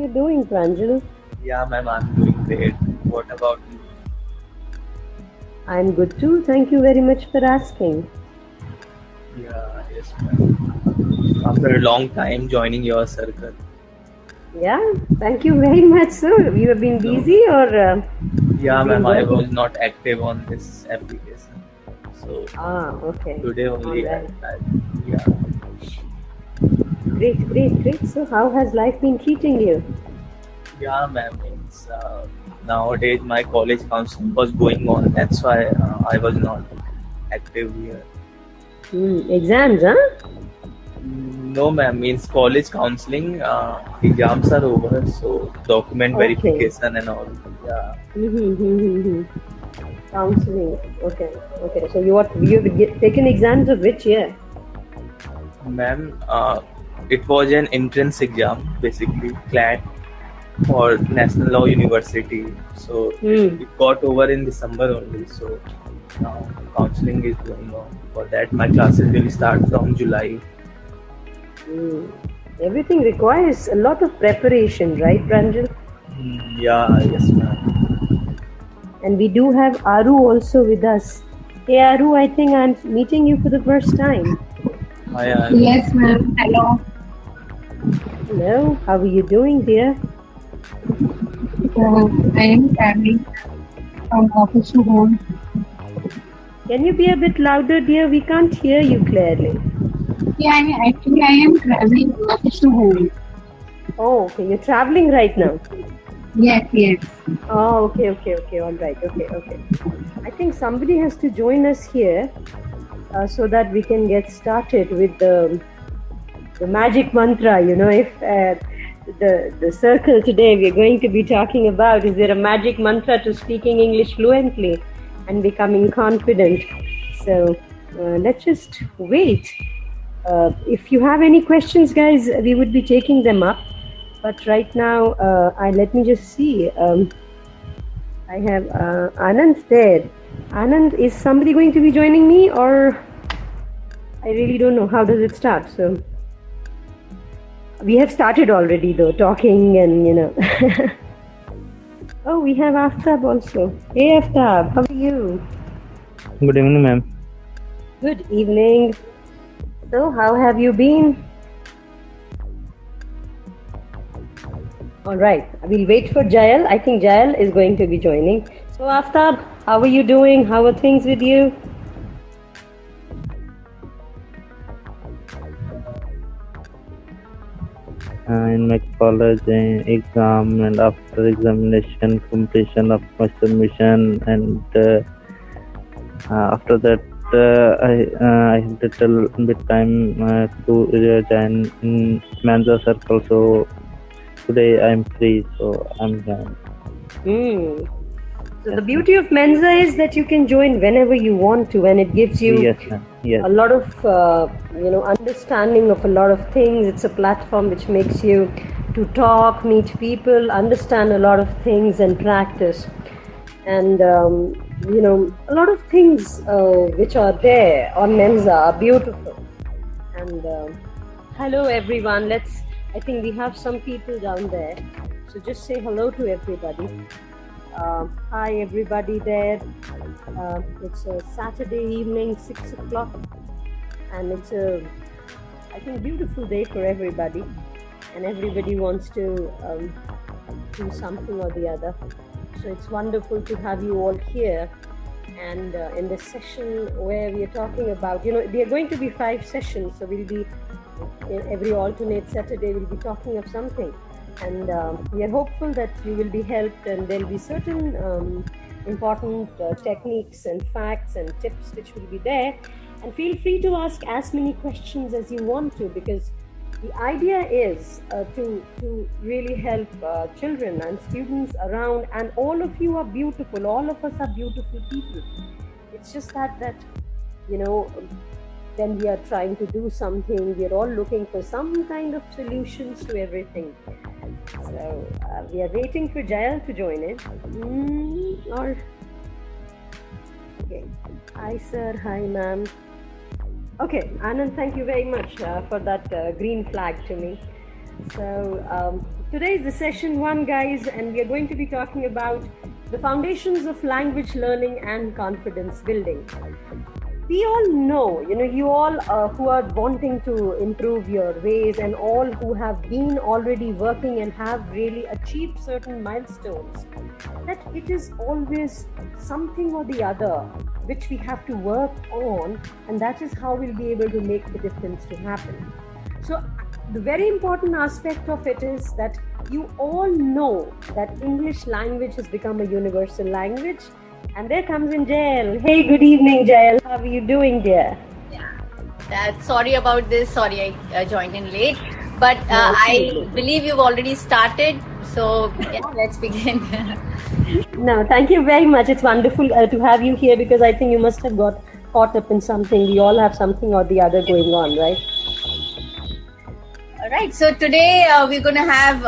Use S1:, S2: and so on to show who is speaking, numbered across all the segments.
S1: you doing, Pranjal?
S2: Yeah, ma'am, I'm doing great. What about you?
S1: I'm good too. Thank you very much for asking.
S2: Yeah, yes, ma'am. After a long time joining your circle.
S1: Yeah, thank you very much, sir. You have been
S2: No,
S1: busy or
S2: yeah,
S1: you've
S2: ma'am,
S1: been
S2: I
S1: working?
S2: was not active on this application. So
S1: Okay.
S2: today
S1: All
S2: only
S1: right.
S2: yeah.
S1: Great, great, great. So, how has life been treating you?
S2: Yeah, ma'am, it's nowadays my college counseling was going on. That's why I was not active here.
S1: Exams, huh?
S2: No, ma'am, means college counseling, exams are over, so document
S1: Okay.
S2: verification and all. Yeah.
S1: Mm-hmm. Counseling. Okay. Okay. So, you've taken exams of which year?
S2: Ma'am, it was an entrance exam, basically, CLAT for National Law University. So
S1: Hmm.
S2: it got over in December only. So now counseling is going on. For that, my classes will start from July.
S1: Mm. Everything requires a lot of preparation, right, Pranjal?
S2: Yeah, yes, ma'am.
S1: And we do have Aru also with us. Hey Aru, I think I'm meeting you for the first time.
S2: Hi, Aru.
S3: Yes, ma'am. Hello.
S1: Hello, how are you doing, dear?
S3: I am traveling from office to home.
S1: Can you be a bit louder, dear? We can't hear you clearly.
S3: Yeah, I am traveling office to home.
S1: Oh, okay. You're traveling right now.
S3: Yes, yes.
S1: Oh, okay. All right. Okay. I think somebody has to join us here so that we can get started with the magic mantra. You know, if the circle today we're going to be talking about, is there a magic mantra to speaking English fluently and becoming confident? So let's just wait. If you have any questions, guys, we would be taking them up. But right now, let me just see. I have Anand there. Anand, is somebody going to be joining me, or I really don't know. How does it start? So we have started already, though, talking and Oh, we have Aftab also. Hey, Aftab, how are you?
S4: Good evening, ma'am.
S1: Good evening. So, how have you been? All right, we'll wait for Jael. I think Jael is going to be joining. So, Aftab, how are you doing? How are things with you?
S4: In my college exam and after examination, completion of my submission, and after that, I have little bit time to join in Mensa circle. So today I'm free, so I'm joined.
S1: So the beauty of Mensa is that you can join whenever you want to, and it gives you
S4: Yes, ma'am. Yes.
S1: a lot of understanding of a lot of things. It's a platform which makes you to talk, meet people, understand a lot of things, and practice. And a lot of things which are there on Mensa are beautiful. And hello everyone. I think we have some people down there, so just say hello to everybody. Hi everybody there. It's a Saturday evening, 6 o'clock, and it's I think, beautiful day for everybody, and everybody wants to do something or the other. So it's wonderful to have you all here. And in this session where we are talking about, there are going to be 5 sessions, so we'll be every alternate Saturday we'll be talking of something. And we are hopeful that you will be helped, and there will be certain important techniques and facts and tips which will be there. And feel free to ask as many questions as you want to, because the idea is to really help children and students around. And all of you are beautiful. All of us are beautiful people. It's just that when we are trying to do something, we are all looking for some kind of solutions to everything. So we are waiting for Jael to join in. Okay. Hi sir, hi ma'am. Okay, Anand, thank you very much for that green flag to me. So today is the session 1, guys, and we are going to be talking about the foundations of language learning and confidence building. We all know, you all who are wanting to improve your ways, and all who have been already working and have really achieved certain milestones, that it is always something or the other which we have to work on, and that is how we'll be able to make the difference to happen. So the very important aspect of it is that you all know that English language has become a universal language. And there comes in Jael. Hey, good evening, Jael. How are you doing, dear?
S5: Yeah. Sorry about this. Sorry I joined in late. But I believe you've already started. So yeah, let's begin.
S1: No, thank you very much. It's wonderful to have you here, because I think you must have got caught up in something. We all have something or the other going on, right?
S5: All right. So today we're going to have,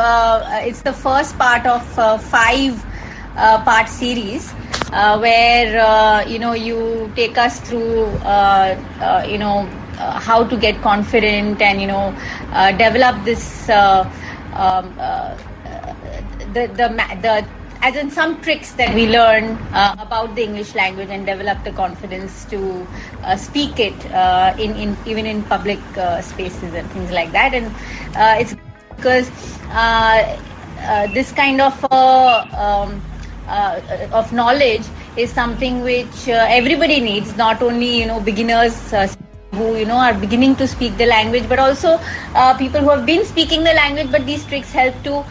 S5: it's the first part of 5-part series. Where you take us through how to get confident and develop this as in some tricks that we learn about the English language and develop the confidence to speak it even in public spaces and things like that. And it's because this kind of knowledge is something which everybody needs, not only beginners who are beginning to speak the language, but also people who have been speaking the language, but these tricks help to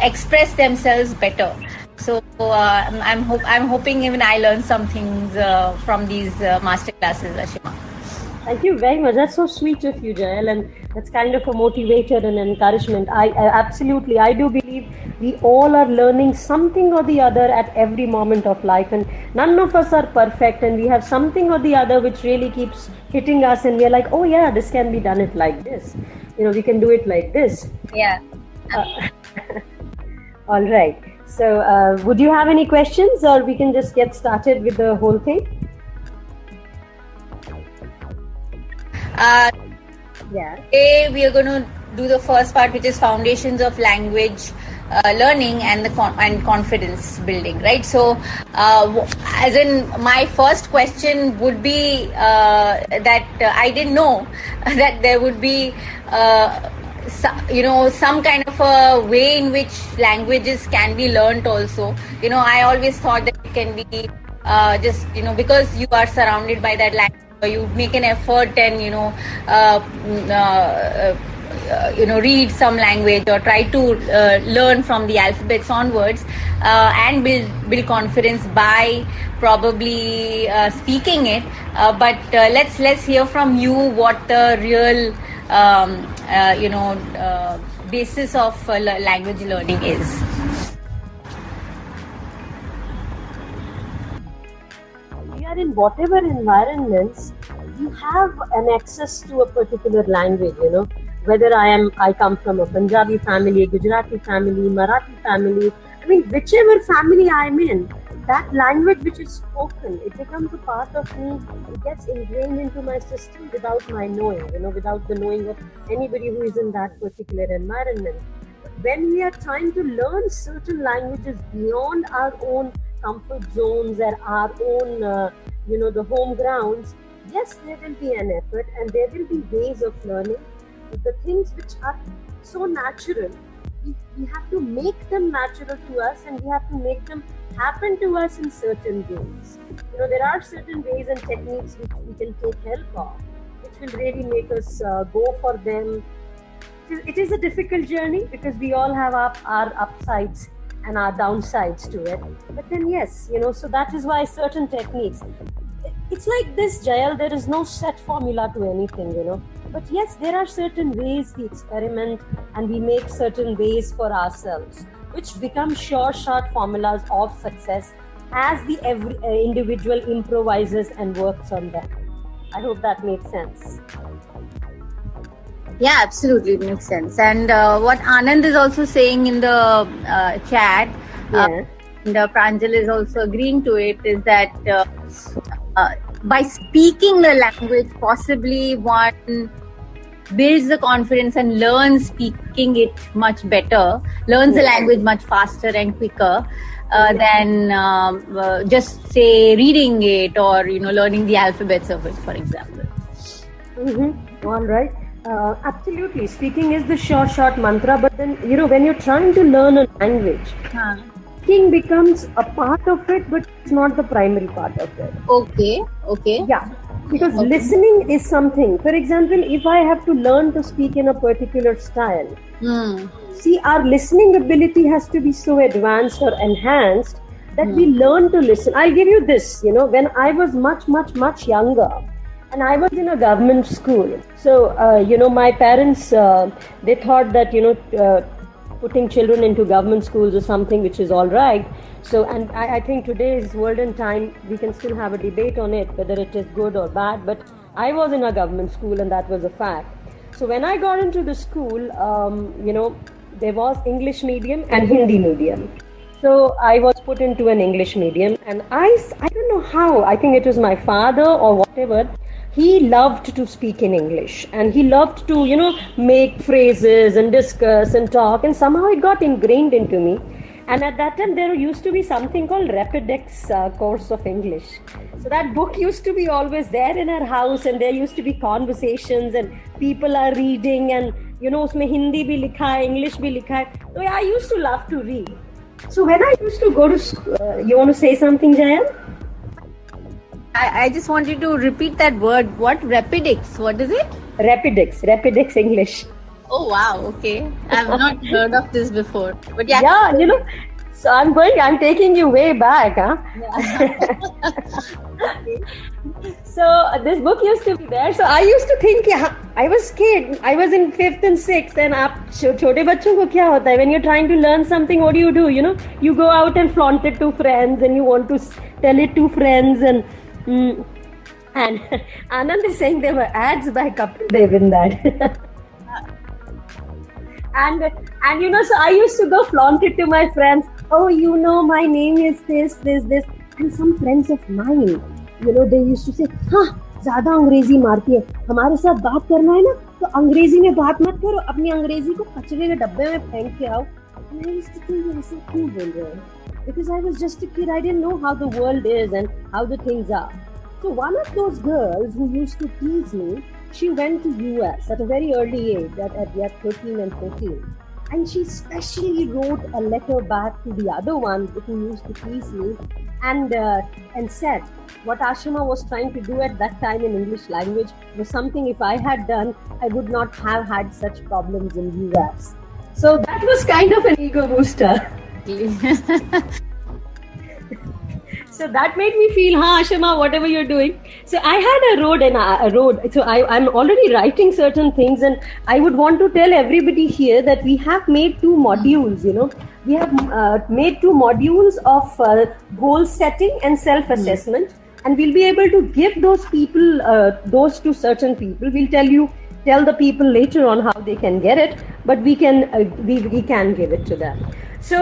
S5: express themselves better. So I'm hoping even I learn some things from these master classes, Ashima.
S1: Thank you very much. That's so sweet of you, Jael, and that's kind of a motivator and encouragement. I absolutely, I do believe we all are learning something or the other at every moment of life, and none of us are perfect, and we have something or the other which really keeps hitting us, and we're like, oh yeah, this can be done it like this. We can do it like this.
S5: Yeah.
S1: All right. So would you have any questions, or we can just get started with the whole thing?
S5: Today we are going to do the first part, which is foundations of language learning and and confidence building, right? So as in, my first question would be that I didn't know that there would be some kind of a way in which languages can be learnt also. I always thought that it can be just because you are surrounded by that language, you make an effort and read some language or try to learn from the alphabets onwards and build confidence by probably speaking it. But let's hear from you what the real basis of language learning is.
S1: In whatever environments, you have an access to a particular language, whether I come from a Punjabi family, a Gujarati family, Marathi family, whichever family I'm in, that language which is spoken, it becomes a part of me. It gets ingrained into my system without my knowing, without the knowing of anybody who is in that particular environment. But when we are trying to learn certain languages beyond our own comfort zones and our own, the home grounds, yes, there will be an effort and there will be ways of learning. But the things which are so natural, we have to make them natural to us, and we have to make them happen to us in certain ways. There are certain ways and techniques which we can take help of, which will really make us go for them. It is a difficult journey because we all have our upsides and our downsides to it. But then yes, so that is why certain techniques, it's like this, Jael, there is no set formula to anything, But yes, there are certain ways we experiment and we make certain ways for ourselves, which become sure shot formulas of success as the individual improvises and works on them. I hope that makes sense.
S5: Yeah, absolutely, it makes sense. And what Anand is also saying in the chat, and Pranjal is also agreeing to it, is that by speaking the language, possibly one builds the confidence and learns speaking it much better, learns the language much faster and quicker than just say reading it or learning the alphabets of it, for example.
S1: All right. Absolutely. Speaking is the short mantra, but then, when you're trying to learn a language, speaking becomes a part of it, but it's not the primary part of it.
S5: Okay.
S1: Yeah. Because listening is something. For example, if I have to learn to speak in a particular style, see, our listening ability has to be so advanced or enhanced that we learn to listen. I'll give you this, when I was much younger, and I was in a government school. So, my parents, they thought that, putting children into government schools is something which is all right. So, and I think today's world and time, we can still have a debate on it, whether it is good or bad. But I was in a government school and that was a fact. So when I got into the school, there was English medium and Hindi medium. So I was put into an English medium, and I don't know how, I think it was my father or whatever, he loved to speak in English and he loved to, make phrases and discuss and talk, and somehow it got ingrained into me. And at that time, there used to be something called Rapidex course of English. So that book used to be always there in our house, and there used to be conversations and people are reading, and usme Hindi bhi likha hai, English bhi likha hai. So I used to love to read. So when I used to go to school, you want to say something, Jayam?
S5: I just want you to repeat that word. What? Rapidex? What is it?
S1: Rapidex English.
S5: Oh wow, okay. I've not heard of this before. But yeah.
S1: Yeah, so I'm taking you way back, huh?
S5: Yeah.
S1: So this book used to be there. So I used to think, I was kid. I was in 5th and 6th, and छोटे बच्चों को क्या होता है? When you're trying to learn something, what do? You go out and flaunt it to friends, and you want to tell it to friends, and Anand is saying there were ads by Kapil Dev in that. And so I used to go flaunt it to my friends. Oh, my name is this. And some friends of mine, they used to say, ज़्यादा अंग्रेजी मारती है, हमारे साथ बात करना है ना, तो अंग्रेजी में बात मत करो, अपनी अंग्रेजी को कचरे के डब्बे में फेंक के आओ. And I used to think, ऐसा क्यों बोल रहे हैं? Because I was just a kid, I didn't know how the world is and how the things are. So one of those girls who used to tease me, she went to US at a very early age, at 13 and 14. And she specially wrote a letter back to the other one who used to tease me, and said what Ashima was trying to do at that time in English language was something if I had done, I would not have had such problems in US. So that was kind of an ego booster. So that made me feel, Ashima, whatever you're doing. So I had a road. So I'm already writing certain things, and I would want to tell everybody here that we have made 2 modules, We have made 2 modules of goal setting and self-assessment, and we'll be able to give those people, those to certain people. We'll tell the people later on how they can get it, but we can give it to them. So,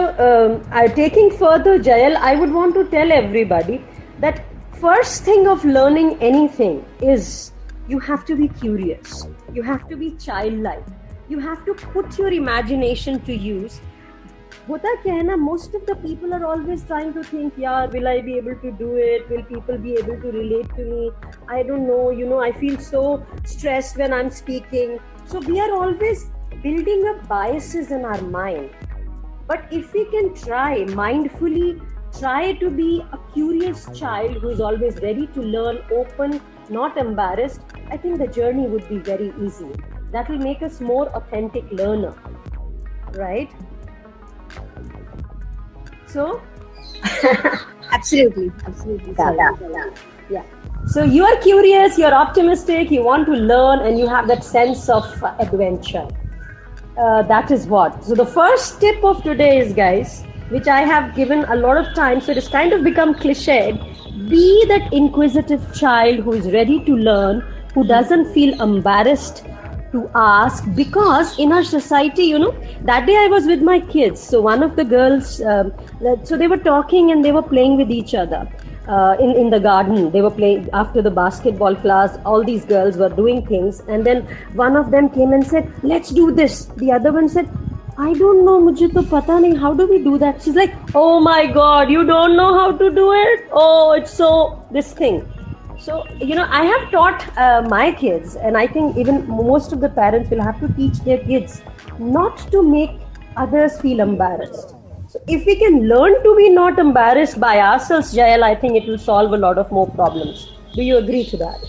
S1: taking further, Jayal, I would want to tell everybody that first thing of learning anything is you have to be curious. You have to be childlike. You have to put your imagination to use. Hota kya hai na, most of the people are always trying to think, will I be able to do it? Will people be able to relate to me? I don't know, I feel so stressed when I'm speaking. So we are always building up biases in our mind. But if we can mindfully try to be a curious child who is always ready to learn, open, not embarrassed, I think the journey would be very easy. That will make us more authentic learner, right? So,
S5: absolutely.
S1: Yeah. So you are curious, you're optimistic, you want to learn, and you have that sense of adventure. That is what. So the first tip of today is, guys, which I have given a lot of time, so it has kind of become cliched. Be that inquisitive child who is ready to learn, who doesn't feel embarrassed to ask, because in our society, that day I was with my kids. So one of the girls, so they were talking and they were playing with each other. in the garden. They were playing after the basketball class. All these girls were doing things, and then one of them came and said, "Let's do this." The other one said, "I don't know, mujhe to pata nahi. How do we do that?" She's like, "Oh my God, you don't know how to do it? Oh, it's so this thing." So, I have taught my kids, and I think even most of the parents will have to teach their kids not to make others feel embarrassed. So if we can learn to be not embarrassed by ourselves, Jael, I think it will solve a lot of more problems. Do you agree to that?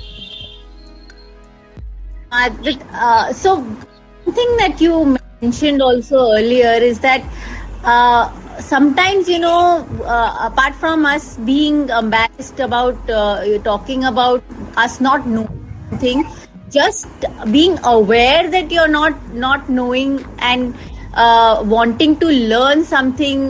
S5: So one thing that you mentioned also earlier is that sometimes, apart from us being embarrassed about talking about us not knowing something, just being aware that you're not knowing and wanting to learn something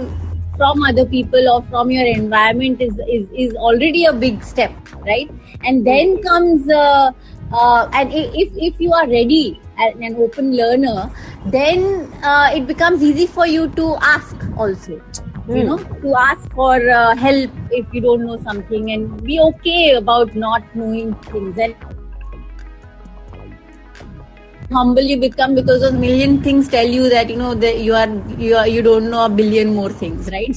S5: from other people or from your environment is already a big step, right? And then comes and if you are ready and an open learner, then it becomes easy for you to ask also, to ask for help if you don't know something, and be okay about not knowing things. And humble you become because a million things tell you that that you don't know a billion more things, right?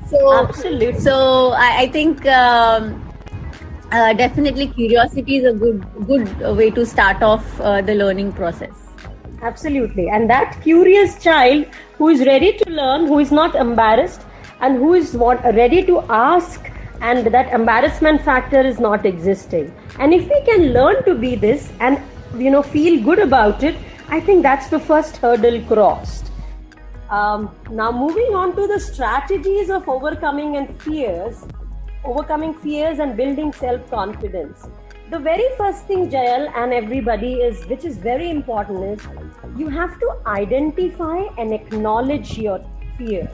S5: So
S1: absolutely.
S5: So I think definitely curiosity is a good way to start off the learning process.
S1: Absolutely. And that curious child who is ready to learn, who is not embarrassed, and who is ready to ask, and that embarrassment factor is not existing. And if we can learn to be this and feel good about it, I think that's the first hurdle crossed. Now moving on to the strategies of overcoming fears and building self-confidence. The very first thing, Jael, and everybody, which is very important, is you have to identify and acknowledge your fears.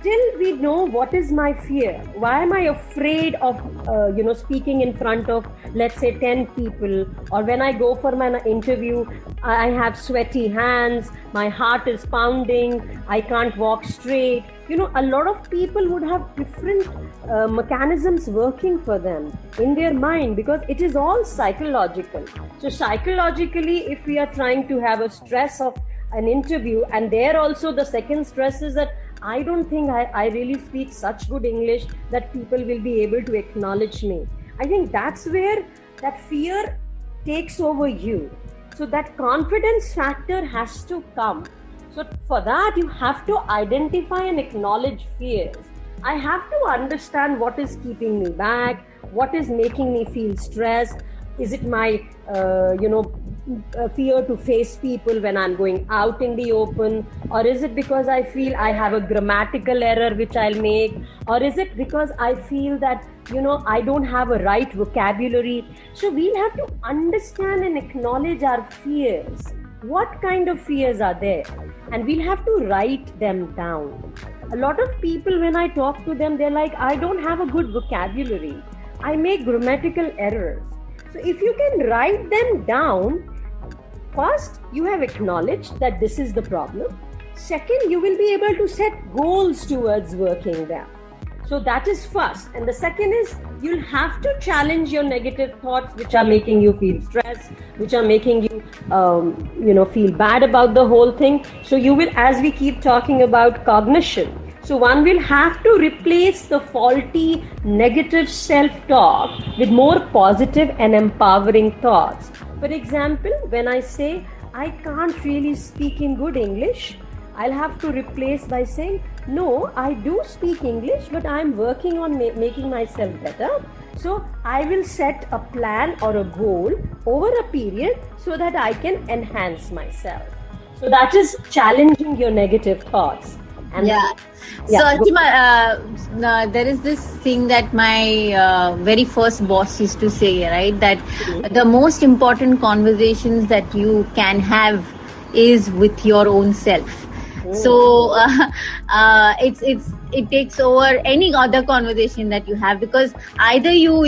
S1: Till we know what is my fear, why am I afraid of speaking in front of, let's say, 10 people, or when I go for my interview, I have sweaty hands, my heart is pounding, I can't walk straight. A lot of people would have different mechanisms working for them in their mind, because it is all psychological. So psychologically, if we are trying to have a stress of an interview, and there also the second stress is that I don't think I really speak such good English that people will be able to acknowledge me. I think that's where that fear takes over you. So that confidence factor has to come. So for that, you have to identify and acknowledge fears. I have to understand what is keeping me back, what is making me feel stressed. Is it my, fear to face people when I'm going out in the open? Or is it because I feel I have a grammatical error which I'll make? Or is it because I feel that, I don't have a right vocabulary? So we'll have to understand and acknowledge our fears. What kind of fears are there? And we'll have to write them down. A lot of people, when I talk to them, they're like, I don't have a good vocabulary. I make grammatical errors. So if you can write them down, first, you have acknowledged that this is the problem. Second, you will be able to set goals towards working them. So that is first. And the second is, you'll have to challenge your negative thoughts, which are making you feel stressed, which are making you, feel bad about the whole thing. So you will, as we keep talking about cognition, so one will have to replace the faulty negative self-talk with more positive and empowering thoughts. For example, when I say, I can't really speak in good English, I'll have to replace by saying, no, I do speak English, but I'm working on making myself better. So I will set a plan or a goal over a period so that I can enhance myself. So that is challenging your negative thoughts. And
S5: So Archima, there is this thing that my very first boss used to say, right? That the most important conversations that you can have is with your own self. So it takes over any other conversation that you have, because either you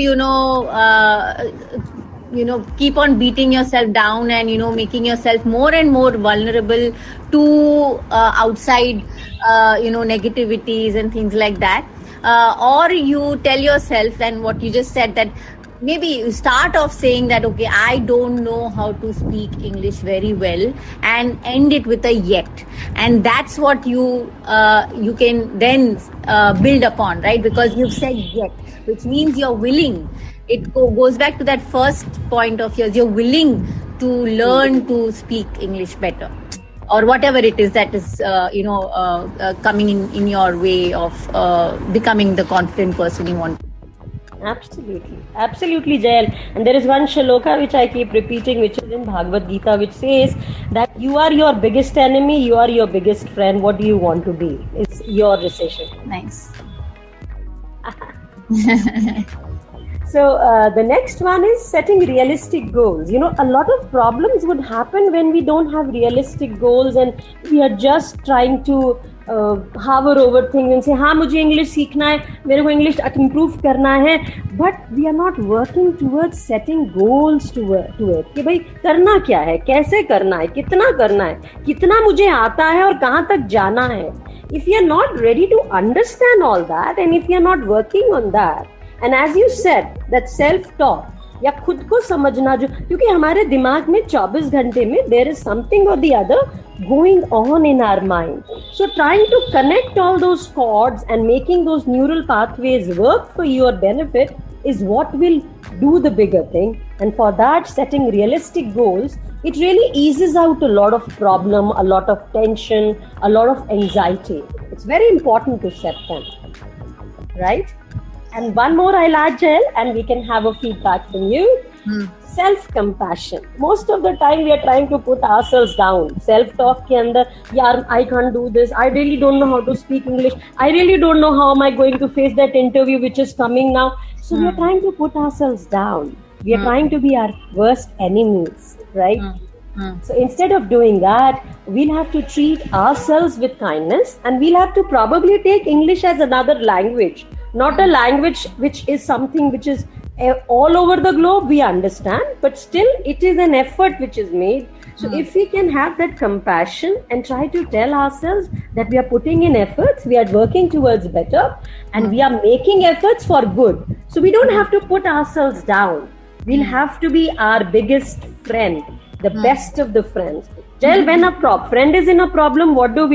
S5: keep on beating yourself down and making yourself more and more vulnerable to outside negativities and things like that, or you tell yourself, and what you just said, that maybe you start off saying that, okay, I don't know how to speak English very well, and end it with a yet, and that's what you can then build upon, right? Because you've said yet, which means you're willing. It goes back to that first point of yours. You're willing to learn to speak English better, or whatever it is that is coming in your way of becoming the confident person you want.
S1: Absolutely, Jael. And there is one shloka which I keep repeating, which is in Bhagavad Gita, which says that you are your biggest enemy, you are your biggest friend. What do you want to be? It's your decision.
S5: Nice.
S1: So the next one is setting realistic goals. You know, a lot of problems would happen when we don't have realistic goals and we are just trying to hover over things and say, हाँ मुझे English सीखना है, मेरे को English improve करना है, but we are not working towards setting goals to it. कि भाई करना क्या है, कैसे करना है, कितना करना है, कितना मुझे आता है और कहाँ तक जाना है. If you are not ready to understand all that, and if you are not working on that, and as you said, that self-talk, या खुद को समझना, जो क्योंकि हमारे दिमाग में 24 घंटे में there is something or the other going on in our mind. So trying to connect all those chords and making those neural pathways work for your benefit is what will do the bigger thing. And for that, setting realistic goals, it really eases out a lot of problem, a lot of tension, a lot of anxiety. It's very important to set them, right? And one more I'll add, Jael, and we can have a feedback from you. Self-compassion. Most of the time we are trying to put ourselves down. Self-talk ke andar, yaar, I can't do this. I really don't know how to speak English. I really don't know how am I going to face that interview which is coming now. So we are trying to put ourselves down. We are trying to be our worst enemies, right? So instead of doing that, we'll have to treat ourselves with kindness, and we'll have to probably take English as another language, not a language which is something which is all over the globe, we understand, but still it is an effort which is made. So if we can have that compassion and try to tell ourselves that we are putting in efforts, we are working towards better, and we are making efforts for good. So we don't have to put ourselves down. We'll have to be our biggest friend, the best of the friends. Jael, when a friend is in a problem, what do?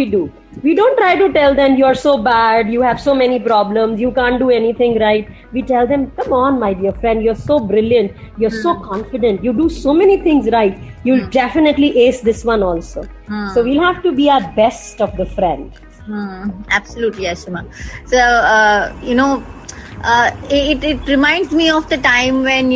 S1: We don't try to tell them, you're so bad, you have so many problems, you can't do anything right. We tell them, come on, my dear friend, you're so brilliant, you're so confident, you do so many things right, you'll definitely ace this one also. So we'll have to be our best of the friend.
S5: Absolutely, Ashima. So, it reminds me of the time when,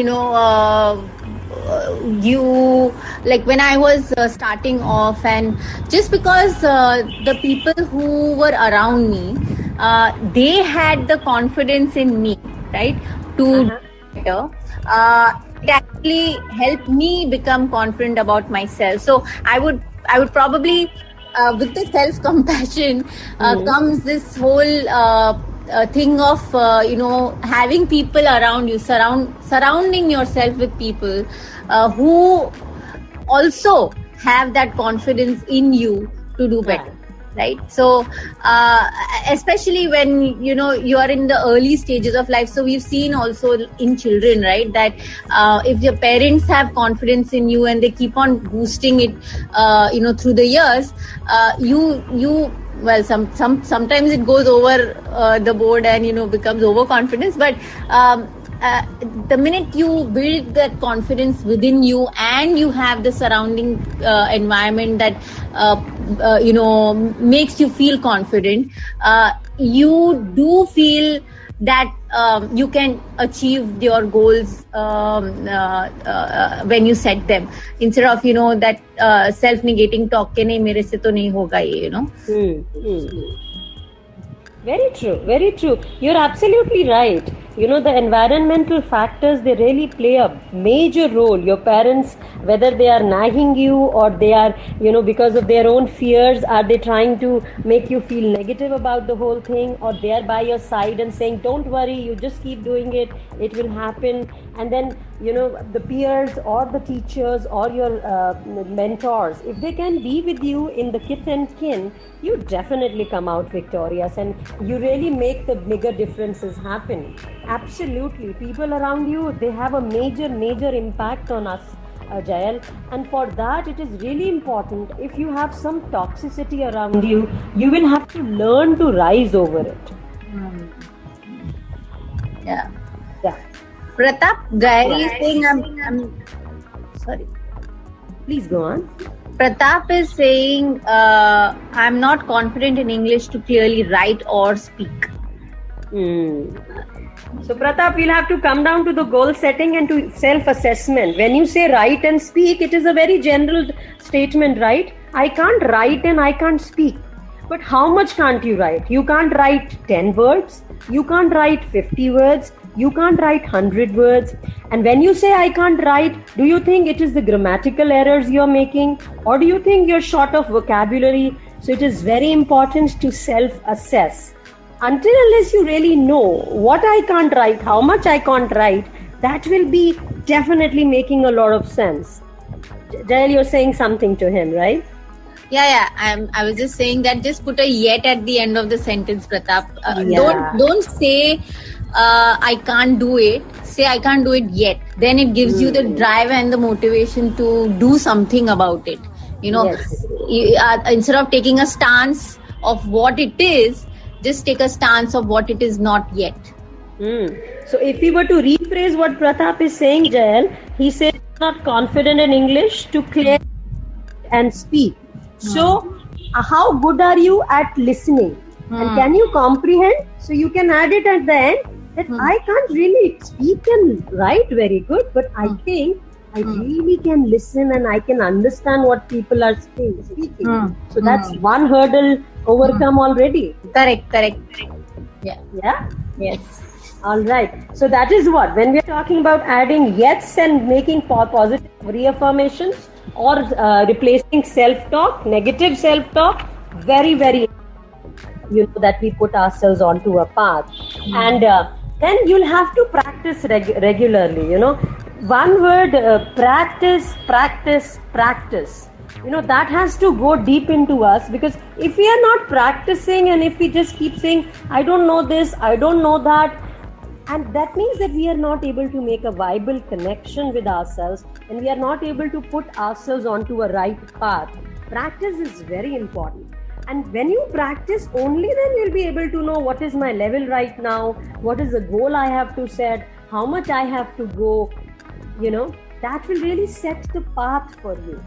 S5: when I was starting off, and just because the people who were around me, they had the confidence in me, right, to do better. It actually helped me become confident about myself. So I would probably, with the self-compassion, comes this whole thing of having people around you, surrounding yourself with people who also have that confidence in you to do better, right? So especially when you are in the early stages of life. So we've seen also in children, right, that if your parents have confidence in you and they keep on boosting it through the years, well, sometimes it goes over the board and becomes overconfidence, but the minute you build that confidence within you and you have the surrounding environment that makes you feel confident, you do feel that you can achieve your goals when you set them, instead of that self-negating talk ke nahi mere se to nahi hoga ye,
S1: Very true. You're absolutely right. the environmental factors, they really play a major role. Your parents, whether they are nagging you or they are, because of their own fears, are they trying to make you feel negative about the whole thing, or they are by your side and saying, don't worry, you just keep doing it, it will happen. And then, the peers or the teachers or your mentors, if they can be with you in the kith and kin, you definitely come out victorious, and you really make the bigger differences happen. Absolutely. People around you, they have a major impact on us, Jael. And for that, it is really important. If you have some toxicity around you, you will have to learn to rise over it.
S5: Yeah.
S1: Yeah.
S5: Pratap, Gary is saying, I'm sorry.
S1: Please go on.
S5: Pratap is saying, I'm not confident in English to clearly write or speak.
S1: So Pratap, we'll have to come down to the goal setting and to self-assessment. When you say write and speak, it is a very general statement, right? I can't write and I can't speak. But how much can't you write? You can't write 10 words. You can't write 50 words. You can't write 100 words. And when you say I can't write, do you think it is the grammatical errors you're making? Or do you think you're short of vocabulary? So it is very important to self-assess. Until unless you really know what I can't write, how much I can't write, that will be definitely making a lot of sense. Jael, you're saying something to him, right?
S5: Yeah. I was just saying that just put a yet at the end of the sentence, Pratap. Don't say I can't do it. Say I can't do it yet. Then it gives you the drive and the motivation to do something about it.
S1: Yes.
S5: Instead of taking a stance of what it is, just take a stance of what it is not yet.
S1: So if we were to rephrase what Pratap is saying, Jael, he says not confident in English to clear and speak. So how good are you at listening? And can you comprehend? So you can add it at the end that I can't really speak and write very good, but I think I really can listen and I can understand what people are speaking. So that's one hurdle overcome already.
S5: Correct. Yeah. Yes.
S1: All right. So that is what, when we are talking about adding yes and making positive reaffirmations or replacing self-talk, negative self-talk, very, very, that we put ourselves onto a path. And then you'll have to practice regularly, One word, practice. That has to go deep into us, because if we are not practicing and if we just keep saying, I don't know this, I don't know that, and that means that we are not able to make a viable connection with ourselves and we are not able to put ourselves onto a right path. Practice is very important. And when you practice, only then you'll be able to know what is my level right now, what is the goal I have to set, how much I have to go, that will really set the path for you.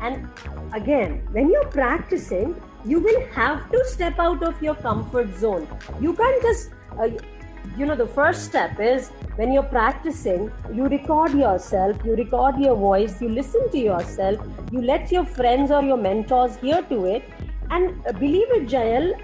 S1: And again, when you're practicing, you will have to step out of your comfort zone. You can't just, the first step is when you're practicing, you record yourself, you record your voice, you listen to yourself, you let your friends or your mentors hear to it. And believe it, Jael,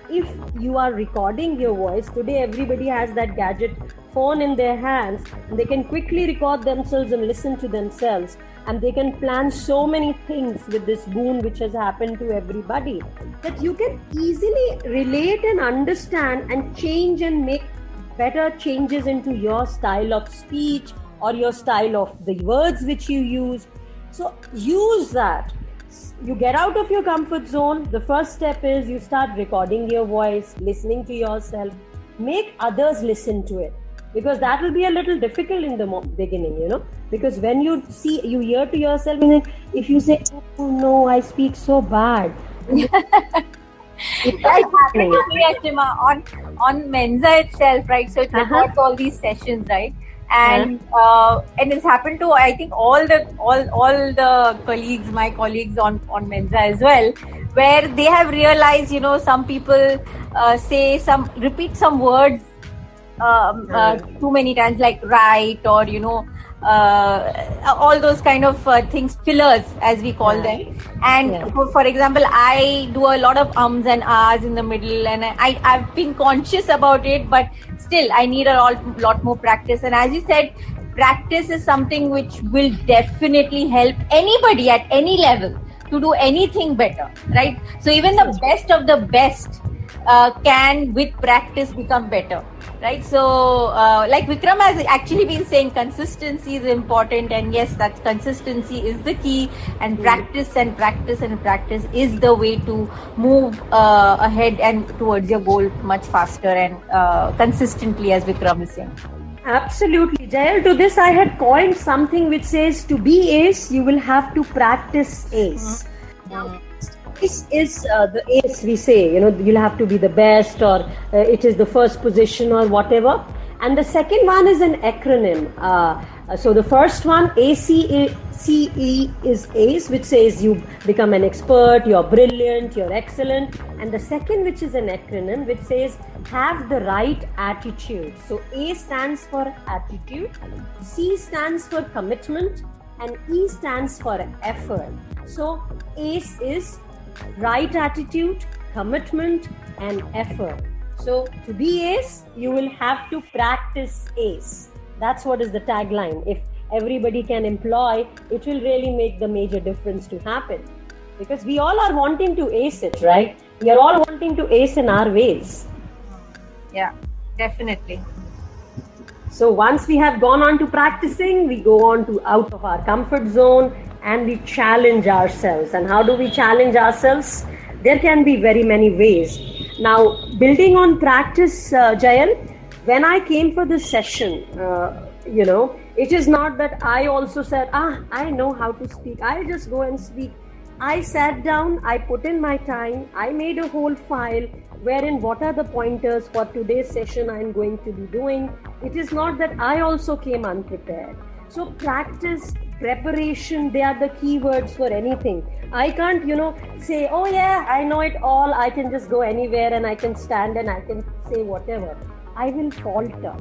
S1: if you are recording your voice, today everybody has that gadget phone in their hands, and they can quickly record themselves and listen to themselves, and they can plan so many things with this boon which has happened to everybody, that you can easily relate and understand and change and make better changes into your style of speech or your style of the words which you use. So use that. You get out of your comfort zone. The first step is you start recording your voice, listening to yourself, make others listen to it, because that will be a little difficult in the beginning, because when you hear to yourself, and if you say, oh no, I speak so bad.
S5: It happened to me, Ashima, on Mensa itself, right? So it records all these sessions, right? And it's happened to, I think, all the colleagues, my colleagues on Mensa as well, where they have realized, some people repeat some words too many times, like right or all those kind of things, fillers as we call them. And for example, I do a lot of ums and ahs in the middle, and I've been conscious about it, but still I need a lot more practice. And as you said, practice is something which will definitely help anybody at any level to do anything better, right? So even the best of the best can with practice become better, right? So like Vikram has actually been saying, consistency is important, and yes, that consistency is the key, and practice and practice and practice is the way to move ahead and towards your goal much faster and consistently, as Vikram is saying.
S1: Absolutely, Jayal. To this, I had coined something which says, to be ace, you will have to practice ace. Now, this is the ace we say, you'll have to be the best, or it is the first position or whatever. And the second one is an acronym. So the first one, ACE, is ACE, which says you become an expert, you're brilliant, you're excellent. And the second, which is an acronym, which says have the right attitude. So A stands for attitude, C stands for commitment, and E stands for effort. So ACE is right attitude, commitment, and effort. So to be ace, you will have to practice ace. That's what is the tagline. If everybody can employ, it will really make the major difference to happen. Because we all are wanting to ace it, right? We are all wanting to ace in our ways.
S5: Yeah, definitely.
S1: So once we have gone on to practicing, we go on to out of our comfort zone and we challenge ourselves. And how do we challenge ourselves? There can be very many ways. Now, building on practice, Jayal, when I came for this session, it is not that I also said, I know how to speak, I'll just go and speak. I sat down, I put in my time, I made a whole file wherein what are the pointers for today's session I'm going to be doing. It is not that I also came unprepared. So practice, preparation, they are the keywords for anything. I can't, say, oh yeah, I know it all, I can just go anywhere and I can stand and I can say whatever. I will falter.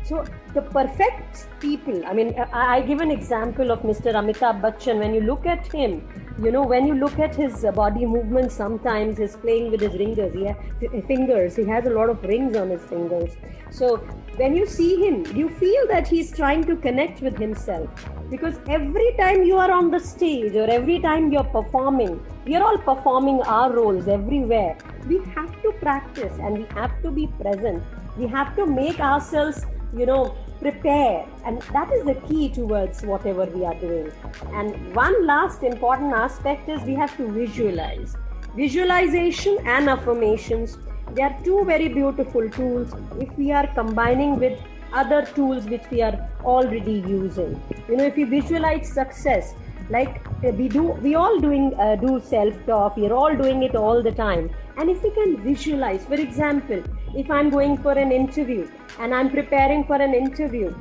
S1: So the perfect people, I give an example of Mr. Amitabh Bachchan. When you look at him, when you look at his body movements, sometimes he's playing with his fingers. He has a lot of rings on his fingers. So when you see him, you feel that he's trying to connect with himself. Because every time you are on the stage or every time you're performing, we are all performing our roles everywhere. We have to practice and we have to be present. We have to make ourselves prepare, and that is the key towards whatever we are doing. And one last important aspect is we have to visualize. Visualization and affirmations, they are two very beautiful tools if we are combining with other tools which we are already using. If you visualize success, like we all do self-talk, we are all doing it all the time. And if we can visualize, for example, if I'm going for an interview and I'm preparing for an interview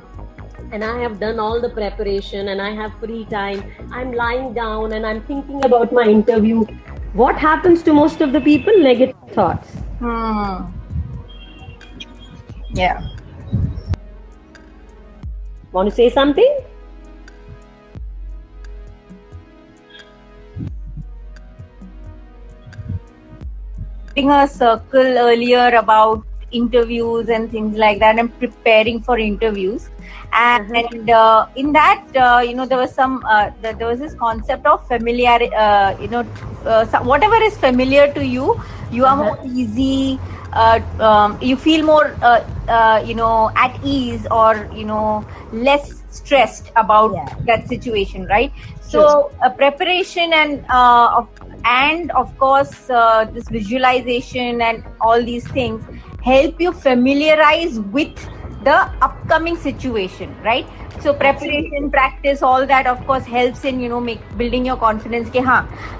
S1: and I have done all the preparation and I have free time, I'm lying down and I'm thinking about my interview, what happens to most of the people? Negative thoughts.
S5: Yeah.
S1: Want to say something?
S5: A circle earlier about interviews and things like that, and preparing for interviews, and in that there was there was this concept of familiarity. Whatever is familiar to you, you are more easy. You feel more at ease, or less stressed about that situation, right? So preparation and of course this visualization and all these things help you familiarize with the upcoming situation, right? So preparation, practice, all that of course helps in building your confidence.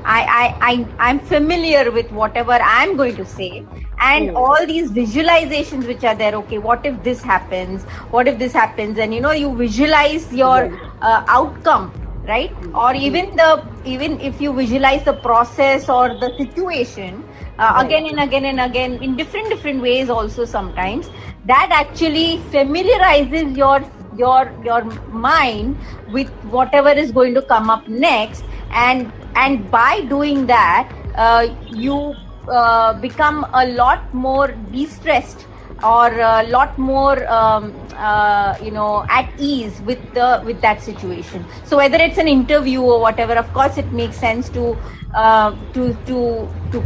S5: I'm familiar with whatever I'm going to say, and all these visualizations which are there. Okay, what if this happens? What if this happens? And you visualize your outcome, right? Or even if you visualize the process or the situation again and again and again in different ways also sometimes, that actually familiarizes your mind with whatever is going to come up next, and by doing that you become a lot more de-stressed, or a lot more at ease with that situation. So whether it's an interview or whatever, of course it makes sense to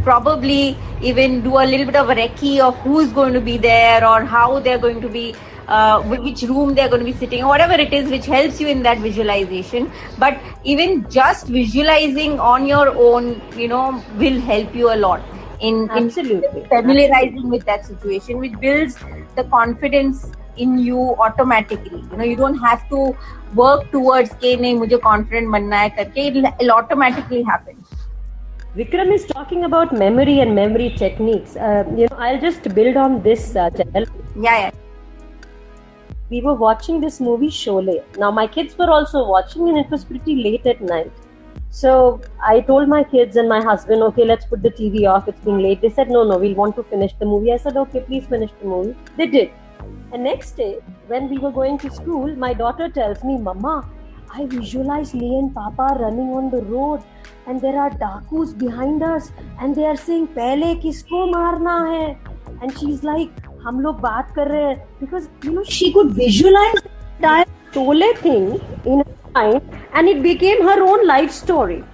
S5: probably even do a little bit of a recce of who's going to be there, or how they're going to be, which room they're going to be sitting, or whatever it is which helps you in that visualization. But even just visualizing on your own, will help you a lot in familiarizing with that situation, which builds the confidence in you automatically. You don't have to work towards ke nahi mujhe confident banna hai karke, it'll automatically happen.
S1: Vikram is talking about memory and memory techniques. I'll just build on this, Chahal.
S5: Yeah.
S1: We were watching this movie Sholay. Now my kids were also watching, and it was pretty late at night. So I told my kids and my husband, okay, let's put the TV off, it's being late. They said, no, we'll want to finish the movie. I said, okay, please finish the movie. They did. And next day, when we were going to school, my daughter tells me, Mama, I visualize me and Papa running on the road, and there are dakus behind us, and they are saying, Pehle kisko marna hai? And she's like, hum log baat kar rahe hain. Because, she could visualize the entire Sholay thing in her mind, and it became her own life story.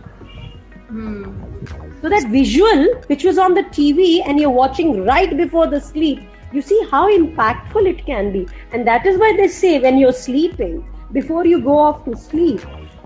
S1: So that visual, which was on the TV and you're watching right before the sleep, you see how impactful it can be. And that is why they say when you're sleeping, before you go off to sleep,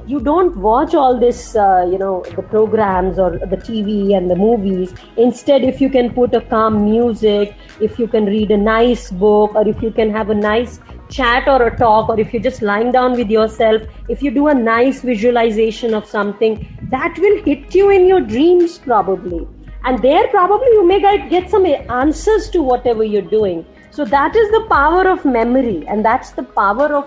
S1: you don't watch all this, the programs or the TV and the movies. Instead, if you can put a calm music, if you can read a nice book, or if you can have a nice chat or a talk, or if you're just lying down with yourself, if you do a nice visualization of something, that will hit you in your dreams probably. And there probably you may get some answers to whatever you're doing. So that is the power of memory, and that's the power of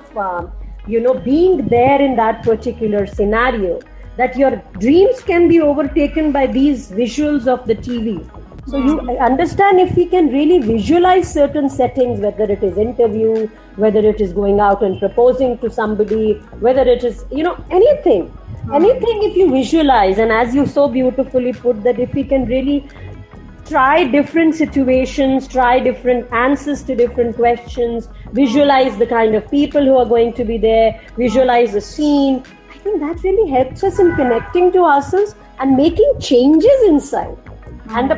S1: being there in that particular scenario, that your dreams can be overtaken by these visuals of the TV. So you understand, if we can really visualize certain settings, whether it is interview, whether it is going out and proposing to somebody, whether it is, anything, if you visualize, and as you so beautifully put that, if we can really try different situations, try different answers to different questions, visualize the kind of people who are going to be there, visualize the scene, I think that really helps us in connecting to ourselves and making changes inside. And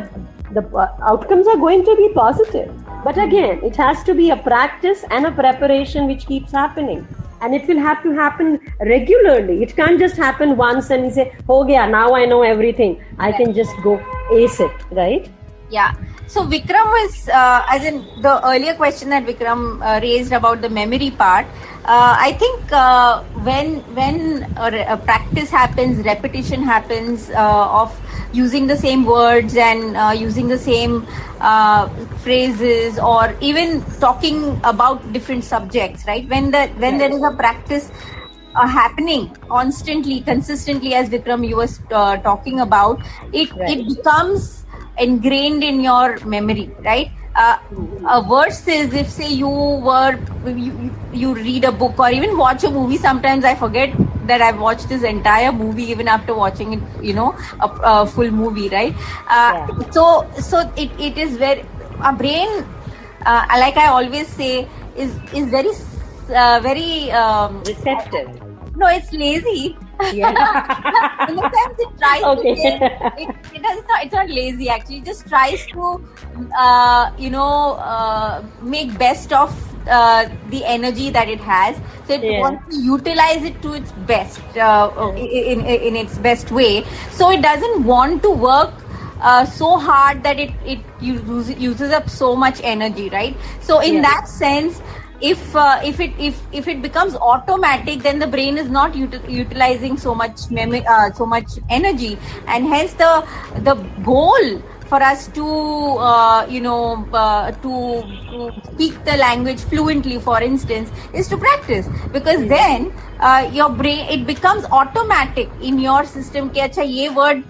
S1: the outcomes are going to be positive. But again, it has to be a practice and a preparation which keeps happening. And it will have to happen regularly. It can't just happen once and you say, ho gaya, now I know everything, I can just go ace it, right?
S5: Yeah. So Vikram was, as in the earlier question that Vikram raised about the memory part, I think when a practice happens, repetition happens of using the same words and using the same phrases, or even talking about different subjects, right? When there is a practice happening constantly, consistently, as Vikram you was talking about, it becomes ingrained in your memory, right? Versus if say you read a book or even watch a movie. Sometimes I forget that I've watched this entire movie even after watching it, a full movie, right? So it is where our brain, like I always say, is very
S1: receptive.
S5: No, it's lazy.
S1: Yeah.
S5: In a sense, it tries to say, it's not lazy actually. It just tries to, make best of the energy that it has. So it wants to utilize it to its best, in its best way. So it doesn't want to work so hard that it uses up so much energy, right? So in that sense, if it becomes automatic, then the brain is not utilizing so much memory, so much energy, and hence the goal for us to speak the language fluently, for instance, is to practice, because then your brain, it becomes automatic in your system कि अच्छा ये word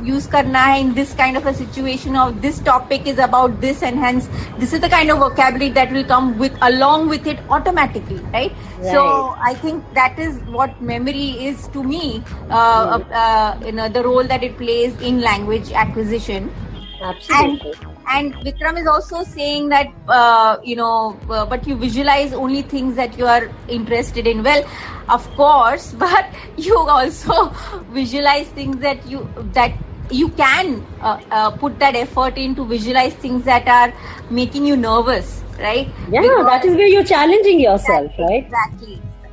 S5: use karna hai in this kind of a situation, or this topic is about this, and hence this is the kind of vocabulary that will come along with it automatically, right? So I think that is what memory is to me, the role that it plays in language acquisition.
S1: Absolutely.
S5: And Vikram is also saying that, but you visualize only things that you are interested in. Well, of course, but you also visualize things that you can put that effort in to visualize things that are making you nervous, right?
S1: Yeah, because that is where you're challenging yourself, right?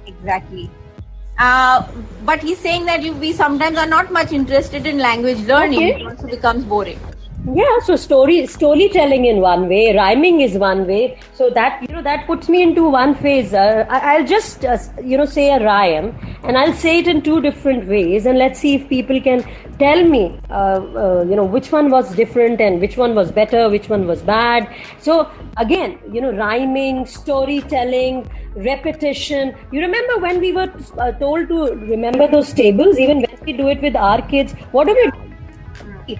S5: Exactly. But he's saying that we sometimes are not much interested in language learning.
S1: Okay.
S5: It also becomes boring.
S1: Yeah, so storytelling in one way, rhyming is one way. So that that puts me into one phase. I'll just say a rhyme, and I'll say it in two different ways, and let's see if people can tell me which one was different and which one was better, which one was bad. So again, rhyming, storytelling, repetition. You remember when we were told to remember those tables? Even when we do it with our kids, what do we do?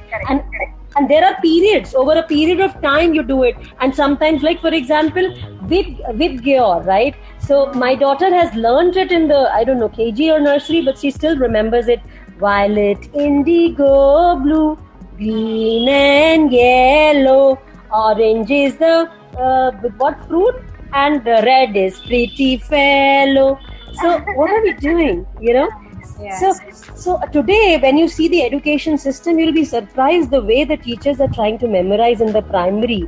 S1: And there are periods, over a period of time you do it. And sometimes, like for example, Vidgyor, right? So my daughter has learned it in the, KG or nursery, but she still remembers it. Violet, indigo, blue, green and yellow. Orange is the, what fruit? And the red is pretty fellow. So what are we doing,
S5: Yes.
S1: So today, when you see the education system, you'll be surprised the way the teachers are trying to memorize in the primary.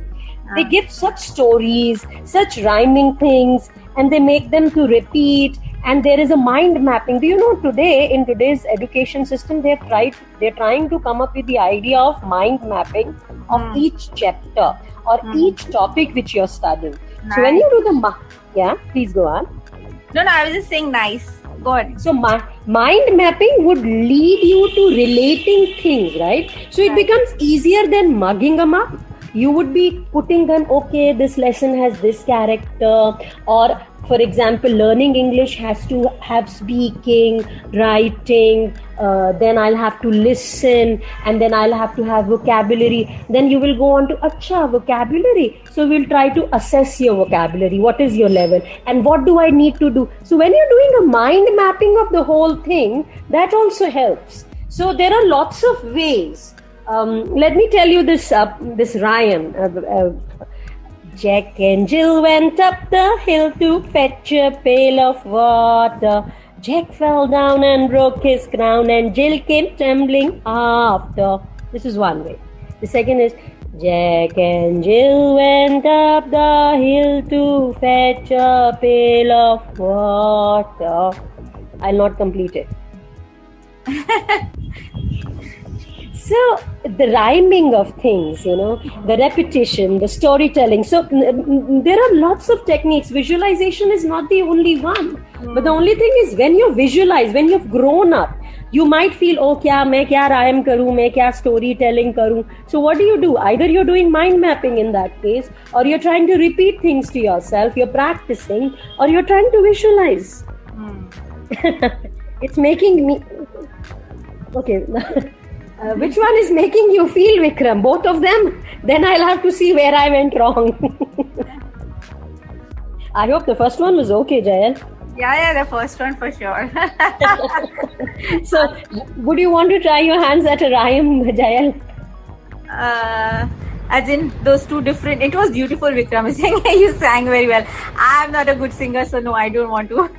S1: They give such stories, such rhyming things, and they make them to repeat. And there is a mind mapping. Do you know today, in today's education system, they're trying to come up with the idea of mind mapping of each chapter or each topic which you're studying.
S5: Nice.
S1: So when you do please go on.
S5: No, I was just saying nice. Good.
S1: So mind mapping would lead you to relating things, right? So it becomes easier than mugging them up. You would be putting them, okay, this lesson has this character, or for example, learning English has to have speaking, writing, then I'll have to listen, and then I'll have to have vocabulary. Then you will go on to vocabulary. So we'll try to assess your vocabulary. What is your level? And what do I need to do? So when you're doing a mind mapping of the whole thing, that also helps. So there are lots of ways. Let me tell you this rhyme. Jack and Jill went up the hill to fetch a pail of water. Jack fell down and broke his crown, and Jill came tumbling after. This is one way. The second is, Jack and Jill went up the hill to fetch a pail of water. I'll not complete it. So the rhyming of things, the repetition, the storytelling. So there are lots of techniques. Visualization is not the only one. But the only thing is, when you visualize, when you've grown up, you might feel, main kya rhyme karu, main kya storytelling karu. So what do? Either you're doing mind mapping in that case, or you're trying to repeat things to yourself, you're practicing, or you're trying to visualize. It's making me... Okay. Which one is making you feel, Vikram? Both of them? Then I'll have to see where I went wrong. I hope the first one was okay, Jayal.
S5: Yeah, the first one for sure.
S1: So, would you want to try your hands at a rhyme, Jayal?
S5: As in those two different... It was beautiful, Vikram. You sang very well. I'm not a good singer, so no, I don't want to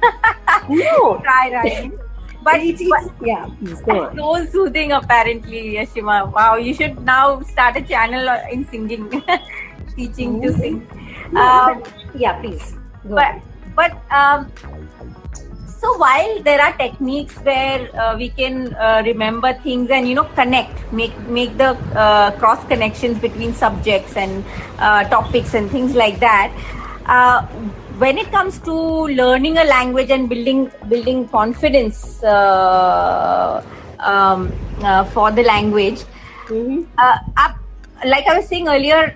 S5: try rhyming. But
S1: please go on.
S5: So soothing, apparently, Yashima. Wow, you should now start a channel in singing, teaching to sing.
S1: Please.
S5: But so while there are techniques where we can remember things and connect, make the cross connections between subjects and topics and things like that. When it comes to learning a language and building confidence for the language, like I was saying earlier,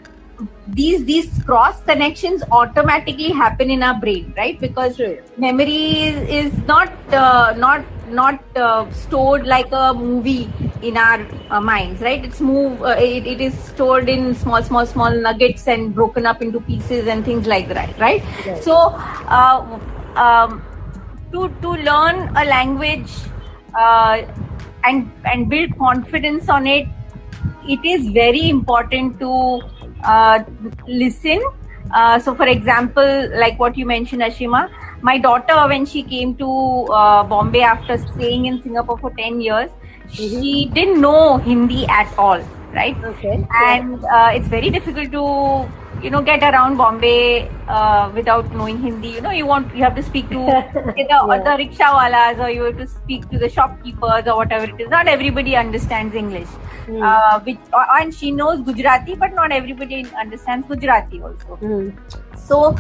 S5: these cross connections automatically happen in our brain, right? Because memory is not stored like a movie in our minds, right? It is stored in small nuggets and broken up into pieces and things like that, right?
S1: Right.
S5: So to learn a language and build confidence on it, it is very important to listen. So for example, like what you mentioned, Ashima, my daughter, when she came to Bombay after staying in Singapore for 10 years, she didn't know Hindi at all, right?
S1: Okay.
S5: And it's very difficult to get around Bombay without knowing Hindi. You have to speak to the rickshawalas, or you have to speak to the shopkeepers or whatever it is. Not everybody understands English. And she knows Gujarati, but not everybody understands Gujarati also. So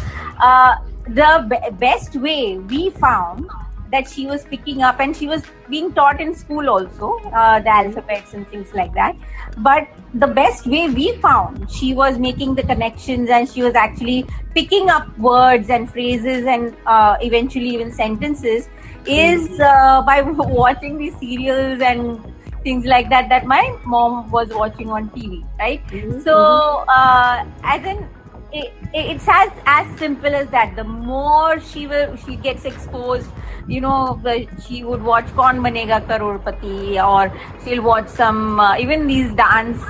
S5: the best way we found that she was picking up, and she was being taught in school also, the alphabets and things like that. But the best way we found, she was making the connections, and she was actually picking up words and phrases and eventually even sentences, is by watching these serials and things like that my mom was watching on TV, right? So it's as simple as that. The more she gets exposed, she would watch Kaun Banega Crorepati, or she'll watch some even these dance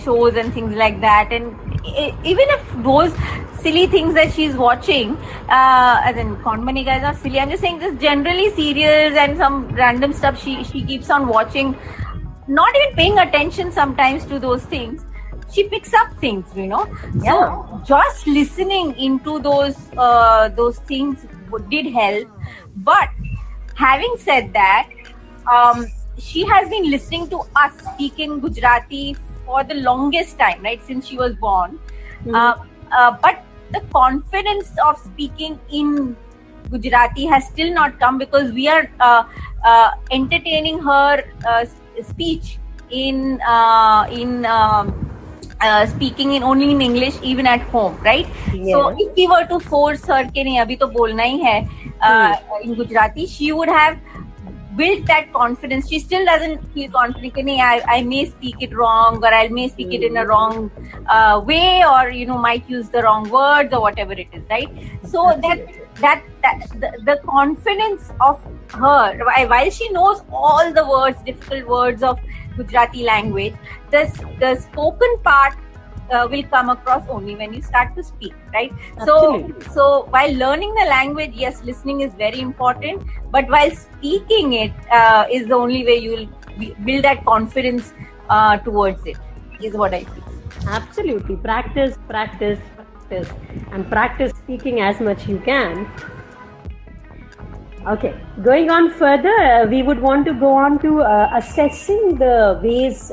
S5: shows and things like that. And even if those silly things that she's watching, as in Kaun Banega is not silly, I'm just saying just generally serials and some random stuff she keeps on watching, not even paying attention sometimes to those things. She picks up things, So just listening into those things did help. But having said that, she has been listening to us speaking Gujarati for the longest time, right? Since she was born. But the confidence of speaking in Gujarati has still not come, because we are entertaining her speech in speaking only in English, even at home, right? Yes. So if we were to force her कि नहीं अभी तो बोलना ही है in Gujarati, she would have built that confidence. She still doesn't feel confident कि नहीं, I may speak it wrong, or I may speak it in a wrong way, or might use the wrong words or whatever it is, right? So that the confidence of her, while she knows all the words, difficult words of Gujarati language, the spoken part will come across only when you start to speak, right? So while learning the language, yes, listening is very important, but while speaking it is the only way you will build that confidence towards it, is what I feel.
S1: Absolutely. Practice, and practice speaking as much you can. Okay, going on further, we would want to go on to assessing the ways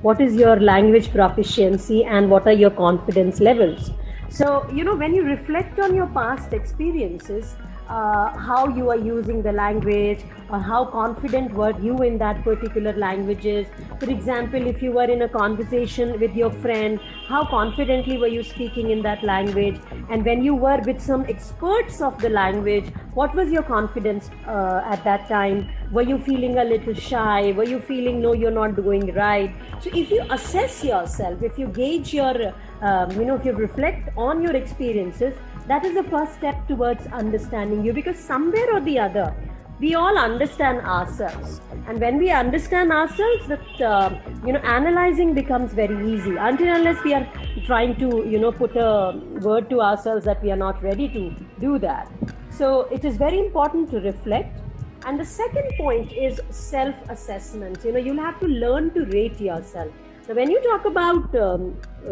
S1: what is your language proficiency and what are your confidence levels. So, when you reflect on your past experiences, how you are using the language, or how confident were you in that particular languages. For example, if you were in a conversation with your friend, how confidently were you speaking in that language? And when you were with some experts of the language, what was your confidence at that time? Were you feeling a little shy? Were you feeling, no, you're not doing right? So if you assess yourself, if you gauge your, if you reflect on your experiences, that is the first step towards understanding you, because somewhere or the other, we all understand ourselves. And when we understand ourselves, that, analyzing becomes very easy, until unless we are trying to, put a word to ourselves that we are not ready to do that. So it is very important to reflect. And the second point is self-assessment. You'll have to learn to rate yourself. Now, when you talk about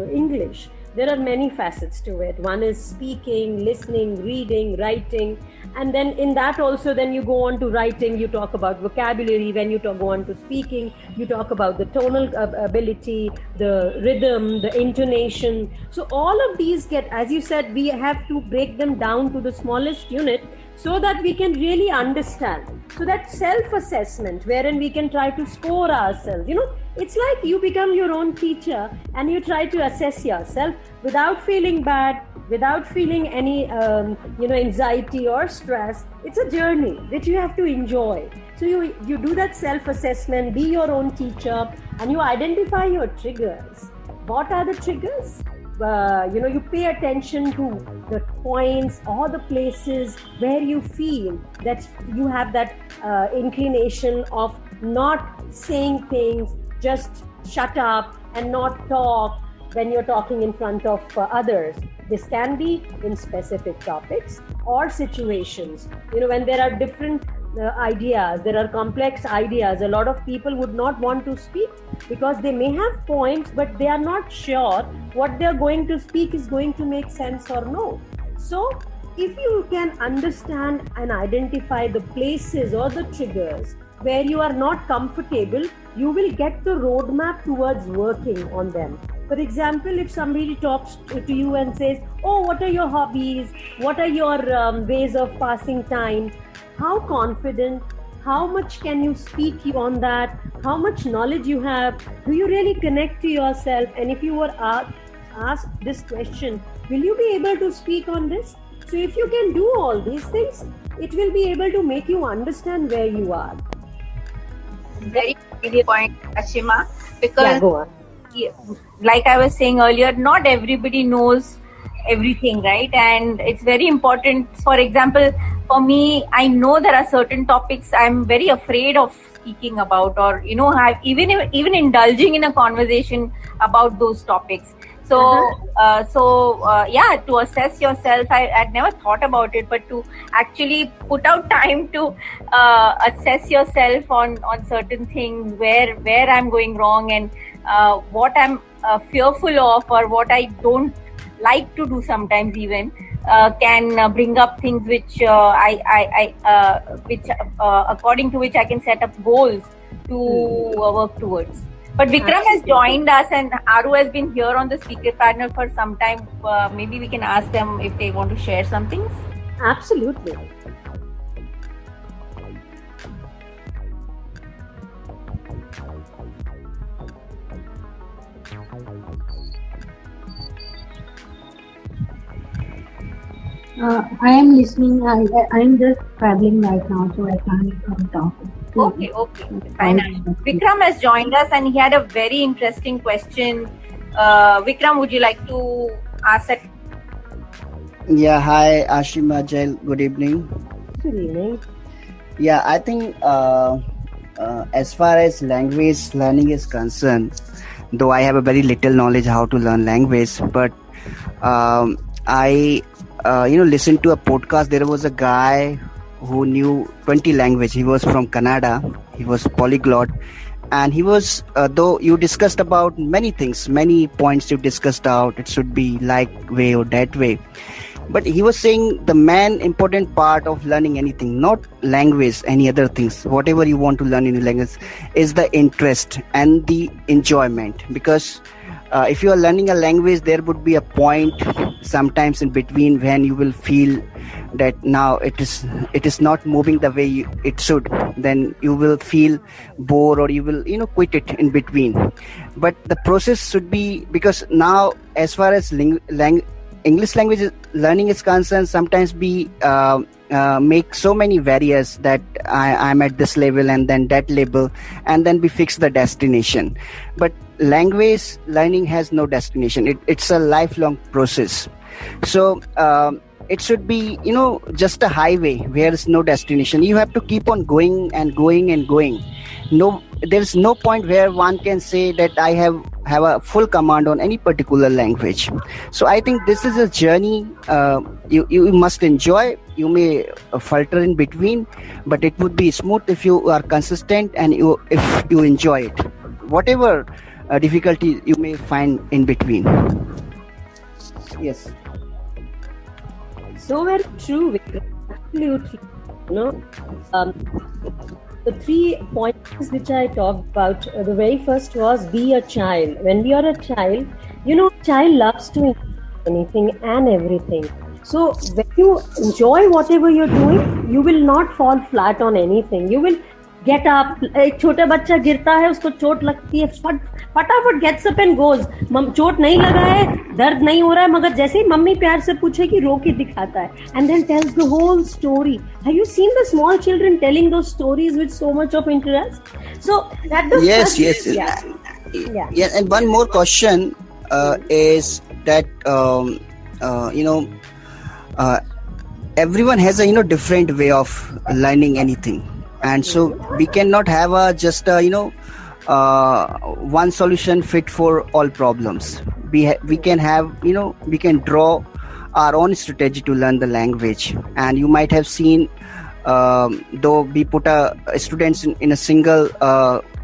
S1: English, there are many facets to it. One is speaking, listening, reading, writing. And then in that also, then you go on to writing, you talk about vocabulary. When you go on to speaking, you talk about the tonal ability, the rhythm, the intonation. So all of these get, as you said, we have to break them down to the smallest unit so that we can really understand. So that self-assessment, wherein we can try to score ourselves, it's like you become your own teacher and you try to assess yourself without feeling bad, without feeling any anxiety or stress. It's a journey which you have to enjoy. So you do that self-assessment, be your own teacher, and you identify your triggers. What are the triggers? You pay attention to the points or the places where you feel that you have that inclination of not saying things, just shut up and not talk when you're talking in front of others. This can be in specific topics or situations. When there are different ideas, there are complex ideas, a lot of people would not want to speak because they may have points, but they are not sure what they're going to speak is going to make sense or no. So if you can understand and identify the places or the triggers where you are not comfortable, you will get the roadmap towards working on them. For example, if somebody talks to you and says, oh, what are your hobbies? What are your ways of passing time? How confident, how much can you speak on that? How much knowledge you have? Do you really connect to yourself? And if you were asked this question, will you be able to speak on this? So if you can do all these things, it will be able to make you understand where you are.
S5: Very good point, Ashima, because
S1: Yeah, go on.
S5: like I was saying earlier, not everybody knows everything, right? And it's very important. For example, for me, I know there are certain topics I'm very afraid of speaking about, or even indulging in a conversation about those topics. So to assess yourself, I'd never thought about it, but to actually put out time to assess yourself on certain things, where I'm going wrong, and what I'm fearful of, or what I don't like to do sometimes even, can bring up things which according to which I can set up goals to work towards. But Vikram has joined us, and Aru has been here on the speaker panel for some time. Maybe we can ask them if they want to share some things.
S1: Absolutely.
S3: I am listening. I am just traveling right now, so I can't talk.
S5: Okay. Fine. Vikram has joined us, and he had a very interesting question. Vikram, would you like to ask it?
S6: Yeah, hi Ashima, Jail. Good evening.
S1: Good evening.
S6: Yeah, I think as far as language learning is concerned, though I have a very little knowledge how to learn language, but I listened to a podcast. There was a guy who knew 20 languages. He was from Canada. He was polyglot, and he was though you discussed about many things, many points you discussed out. It should be like way or that way. But he was saying the main important part of learning anything, not language, any other things, whatever you want to learn in a language, is the interest and the enjoyment. Because if you are learning a language, there would be a point sometimes in between when you will feel that now it is not moving the way it should. Then you will feel bored, or you will quit it in between. But the process should be, because now as far as English language learning is concerned, sometimes we make so many barriers that I'm at this level and then that level, and then we fix the destination. But language learning has no destination. It's a lifelong process. So it should be just a highway where there's no destination. You have to keep on going and going and going. No, there's no point where one can say that I have a full command on any particular language. So I think this is a journey you must enjoy. You may falter in between, but it would be smooth if you are consistent and if you enjoy it, whatever difficulty you may find in between. Yes.
S1: So very true, Vikram. Absolutely. The 3 points which I talked about, the very first was be a child. When we are a child, child loves to enjoy anything and everything. So when you enjoy whatever you're doing, you will not fall flat on anything. You will get up, एक छोटा बच्चा गिरता है, उसको चोट लगती है, फटाफट गेट्स अप एंड गोज. चोट नहीं लगा है, दर्द नहीं हो रहा है, मगर जैसे ही मम्मी प्यार से पूछेगी रो के दिखाता है, and then tells the whole story. Have you seen the small children telling those stories with so much of interest? So that does
S6: yes. And one more question is that everyone has a different way of learning anything, and so we cannot have just one solution fit for all problems. We can have we can draw our own strategy to learn the language. And you might have seen, though we put students in a single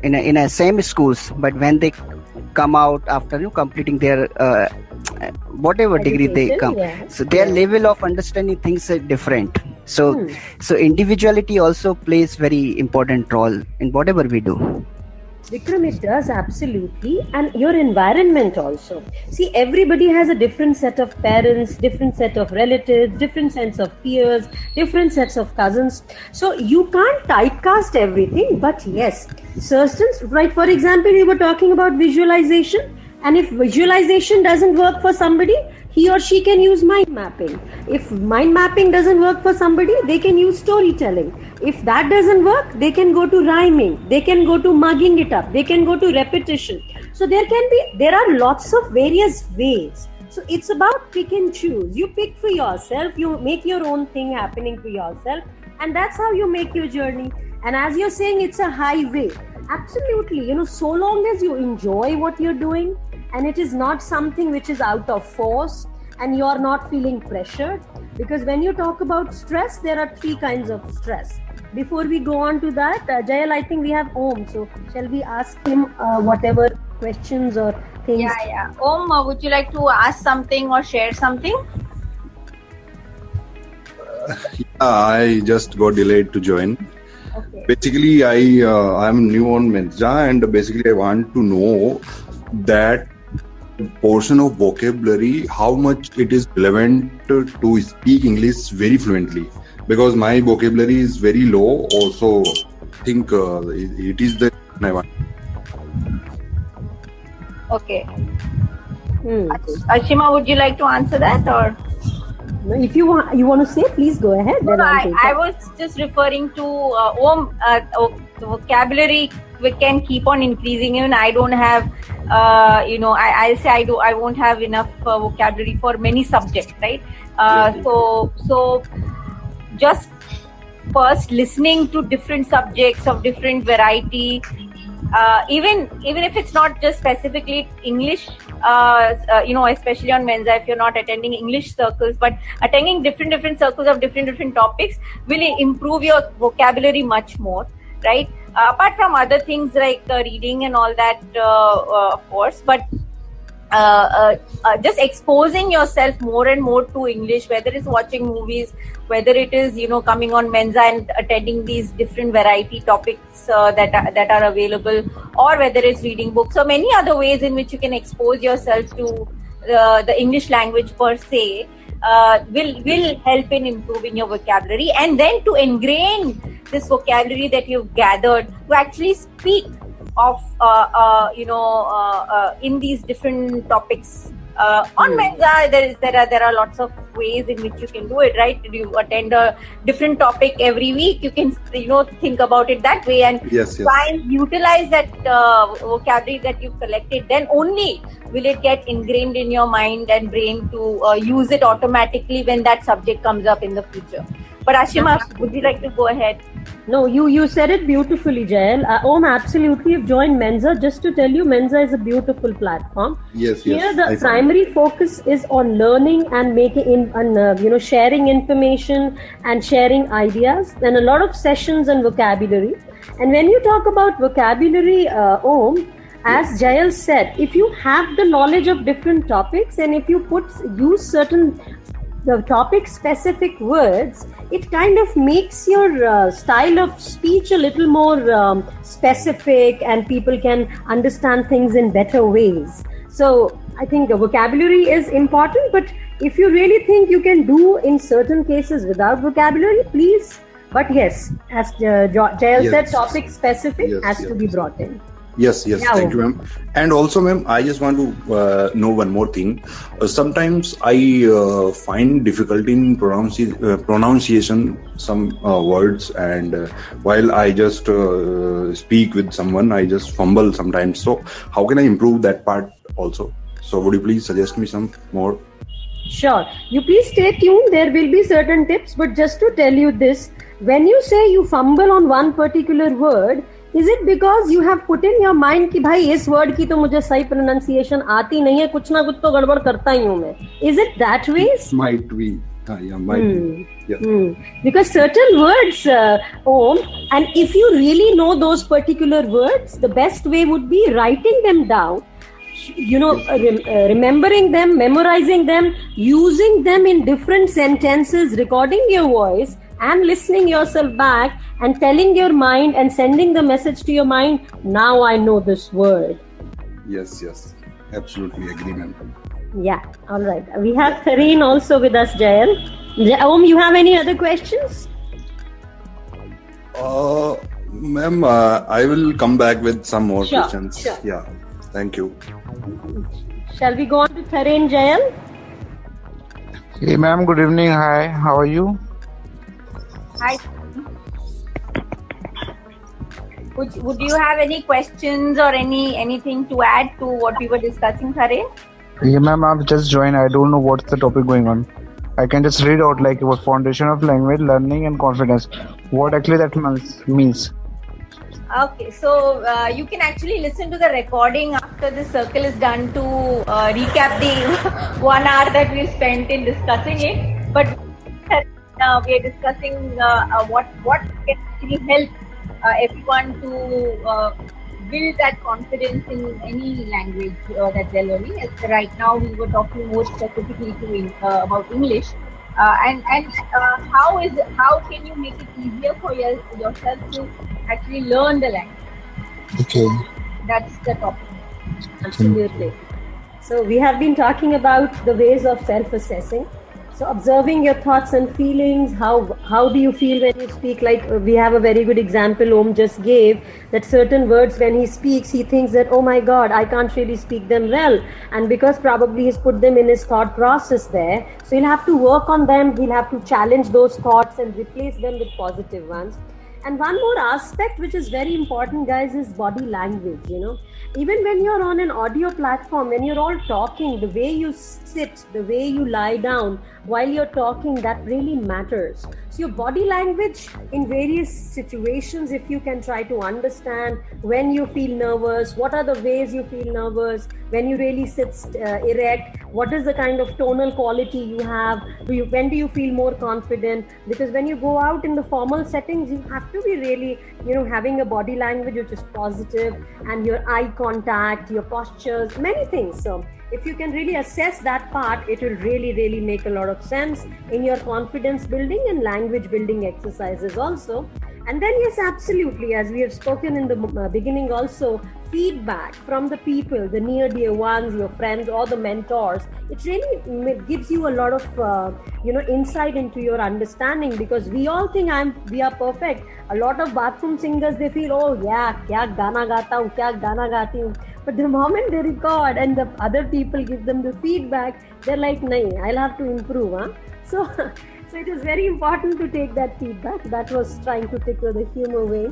S6: in a same schools, but when they come out after completing their whatever degree they come, so their level of understanding things are different. So individuality also plays very important role in whatever we do.
S1: Vikram, it does, absolutely. And your environment also. See, everybody has a different set of parents, different set of relatives, different sets of peers, different sets of cousins. So you can't typecast everything, but yes, certain, right? For example, we were talking about visualization. And if visualization doesn't work for somebody, he or she can use mind mapping. If mind mapping doesn't work for somebody, they can use storytelling. If that doesn't work, they can go to rhyming, they can go to mugging it up, they can go to repetition. So there are lots of various ways. So it's about pick and choose. You pick for yourself, you make your own thing happening for yourself, and that's how you make your journey. And as you're saying, it's a highway. Absolutely, so long as you enjoy what you're doing, and it is not something which is out of force, and you're not feeling pressured. Because when you talk about stress, there are 3 kinds of stress. Before we go on to that, Jayal, I think we have Om. So shall we ask him whatever questions or things?
S5: Yeah. Om, would you like to ask something or share something?
S7: I just got delayed to join.
S5: Okay.
S7: Basically, I'm new on Mensa, and basically I want to know that portion of vocabulary, how much it is relevant to speak English very fluently, because my vocabulary is very low. Also, I think it is the I want.
S5: Okay. Ashima, would you like to answer that, or?
S1: If you want to say, please go ahead.
S5: No, I was just referring to the vocabulary. We can keep on increasing. Even I don't have, I'll say I won't have enough vocabulary for many subjects, right? So just first listening to different subjects of different variety. Even if it's not just specifically English, especially on Mensa, if you're not attending English circles, but attending different circles of different topics will improve your vocabulary much more, right? Apart from other things like reading and all that, of course, but just exposing yourself more and more to English, whether it's watching movies, whether it is coming on Mensa and attending these different variety topics that are available, or whether it's reading books, or many other ways in which you can expose yourself to the English language per se, will help in improving your vocabulary, and then to ingrain this vocabulary that you've gathered to actually speak of in these different topics. On Mensa, there are lots of ways in which you can do it, right? You attend a different topic every week. You can think about it that way, and try and utilize that vocabulary that you've collected. Then only will it get ingrained in your mind and brain to use it automatically when that subject comes up in the future. But Ashima, would you like to go ahead?
S1: No, you said it beautifully, Jayal. Om, absolutely. You've joined Mensa. Just to tell you, Mensa is a beautiful platform.
S7: Yes.
S1: Here, the primary focus is on learning and sharing information and sharing ideas, and a lot of sessions and vocabulary. And when you talk about vocabulary, Om, as Jayal said, if you have the knowledge of different topics, and if you use certain topic-specific words, it kind of makes your style of speech a little more specific, and people can understand things in better ways. So I think the vocabulary is important, but if you really think you can do in certain cases without vocabulary, please But yes, as Jayal
S7: Yes.
S1: said, topic specific
S7: Yes,
S1: has to be
S7: yes.
S1: brought in.
S7: Yes,
S1: Yeah,
S7: thank you, ma'am. And also, ma'am, I just want to know one more thing. Sometimes I find difficulty in pronunciation some words, and while I just speak with someone, I just fumble sometimes. So, how can I improve that part also? So, would you please suggest me some more?
S1: Sure. You please stay tuned. There will be certain tips, but just to tell you this, when you say you fumble on one particular word, is it because you have put in your mind कि भाई इस word की तो मुझे सही pronunciation आती नहीं है, कुछ ना कुछ तो गड़बड़ करता ही हूँ मैं? Is it that way?
S7: Might be. Yeah, might be. Yeah.
S1: Because certain words, Om, and if you really know those particular words, the best way would be writing them down. Remembering them, memorizing them, using them in different sentences, recording your voice and listening yourself back and telling your mind and sending the message to your mind, now I know this word.
S7: Yes. Absolutely agree, ma'am.
S1: Yeah, all right. We have Thareen also with us, Jayal. Om, you have any other questions?
S7: Ma'am, I will come back with some more
S1: Sure,
S7: questions.
S1: sure.
S7: Yeah, thank you.
S1: Shall we go on to Thareen, Jayal?
S8: Hey ma'am, good evening. Hi, how are you?
S5: Hi. Would you have any questions or anything to add to what we were discussing, Thareen?
S8: Yeah ma'am, I've just joined. I don't know what's the topic going on. I can just read out like what foundation of language, learning and confidence. What actually that means.
S5: Okay, so you can actually listen to the recording after the circle is done to recap the 1 hour that we spent in discussing it. But we are discussing what can actually help everyone to build that confidence in any language that they're learning. Right now, we were talking more specifically about English. And how can you make it easier for yourself to actually learn the language?
S8: Okay.
S5: That's the topic.
S1: Absolutely. So we have been talking about the ways of self-assessing. So observing your thoughts and feelings, how do you feel when you speak? Like we have a very good example Om just gave, that certain words when he speaks, he thinks that, oh my God, I can't really speak them well. And because probably he's put them in his thought process there, so he'll have to work on them, he'll have to challenge those thoughts and replace them with positive ones. And one more aspect which is very important, guys, is body language. Even when you're on an audio platform, when you're all talking, the way you sit, the way you lie down while you're talking, that really matters. So your body language in various situations, if you can try to understand when you feel nervous, what are the ways you feel nervous, when you really sit erect, what is the kind of tonal quality you have, when do you feel more confident? Because when you go out in the formal settings, you have to be really, having a body language which is positive, and your eye contact, your postures, many things. So if you can really assess that part, it will really, really make a lot of sense in your confidence building and language building exercises also. And then, yes, absolutely, as we have spoken in the beginning also, feedback from the people, the near dear ones, your friends or the mentors, it really gives you a lot of insight into your understanding, because we all think we are perfect. A lot of bathroom singers, they feel, oh yeah, kya gana gata hu, kya gana gati hu. But the moment they record and the other people give them the feedback, they're like, nahi, I'll have to improve. Huh? So it is very important to take that feedback. That was trying to tickle the humor way.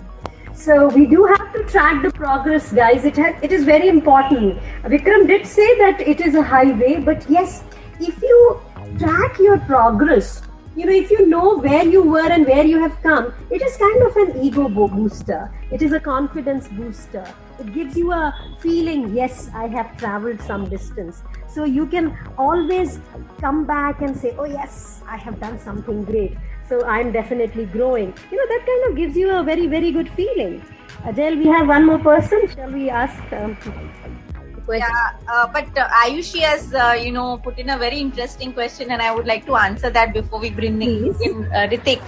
S1: So we do have to track the progress, guys. It is very important. Vikram did say that it is a highway, but yes, if you track your progress, if you know where you were and where you have come, it is kind of an ego booster. It is a confidence booster. It gives you a feeling, yes, I have traveled some distance. So you can always come back and say, oh yes, I have done something great. So I'm definitely growing. That kind of gives you a very, very good feeling. Ajay, we have one more person. Shall we ask?
S5: But Ayushi has, put in a very interesting question, and I would like to answer that before we bring in Ritik.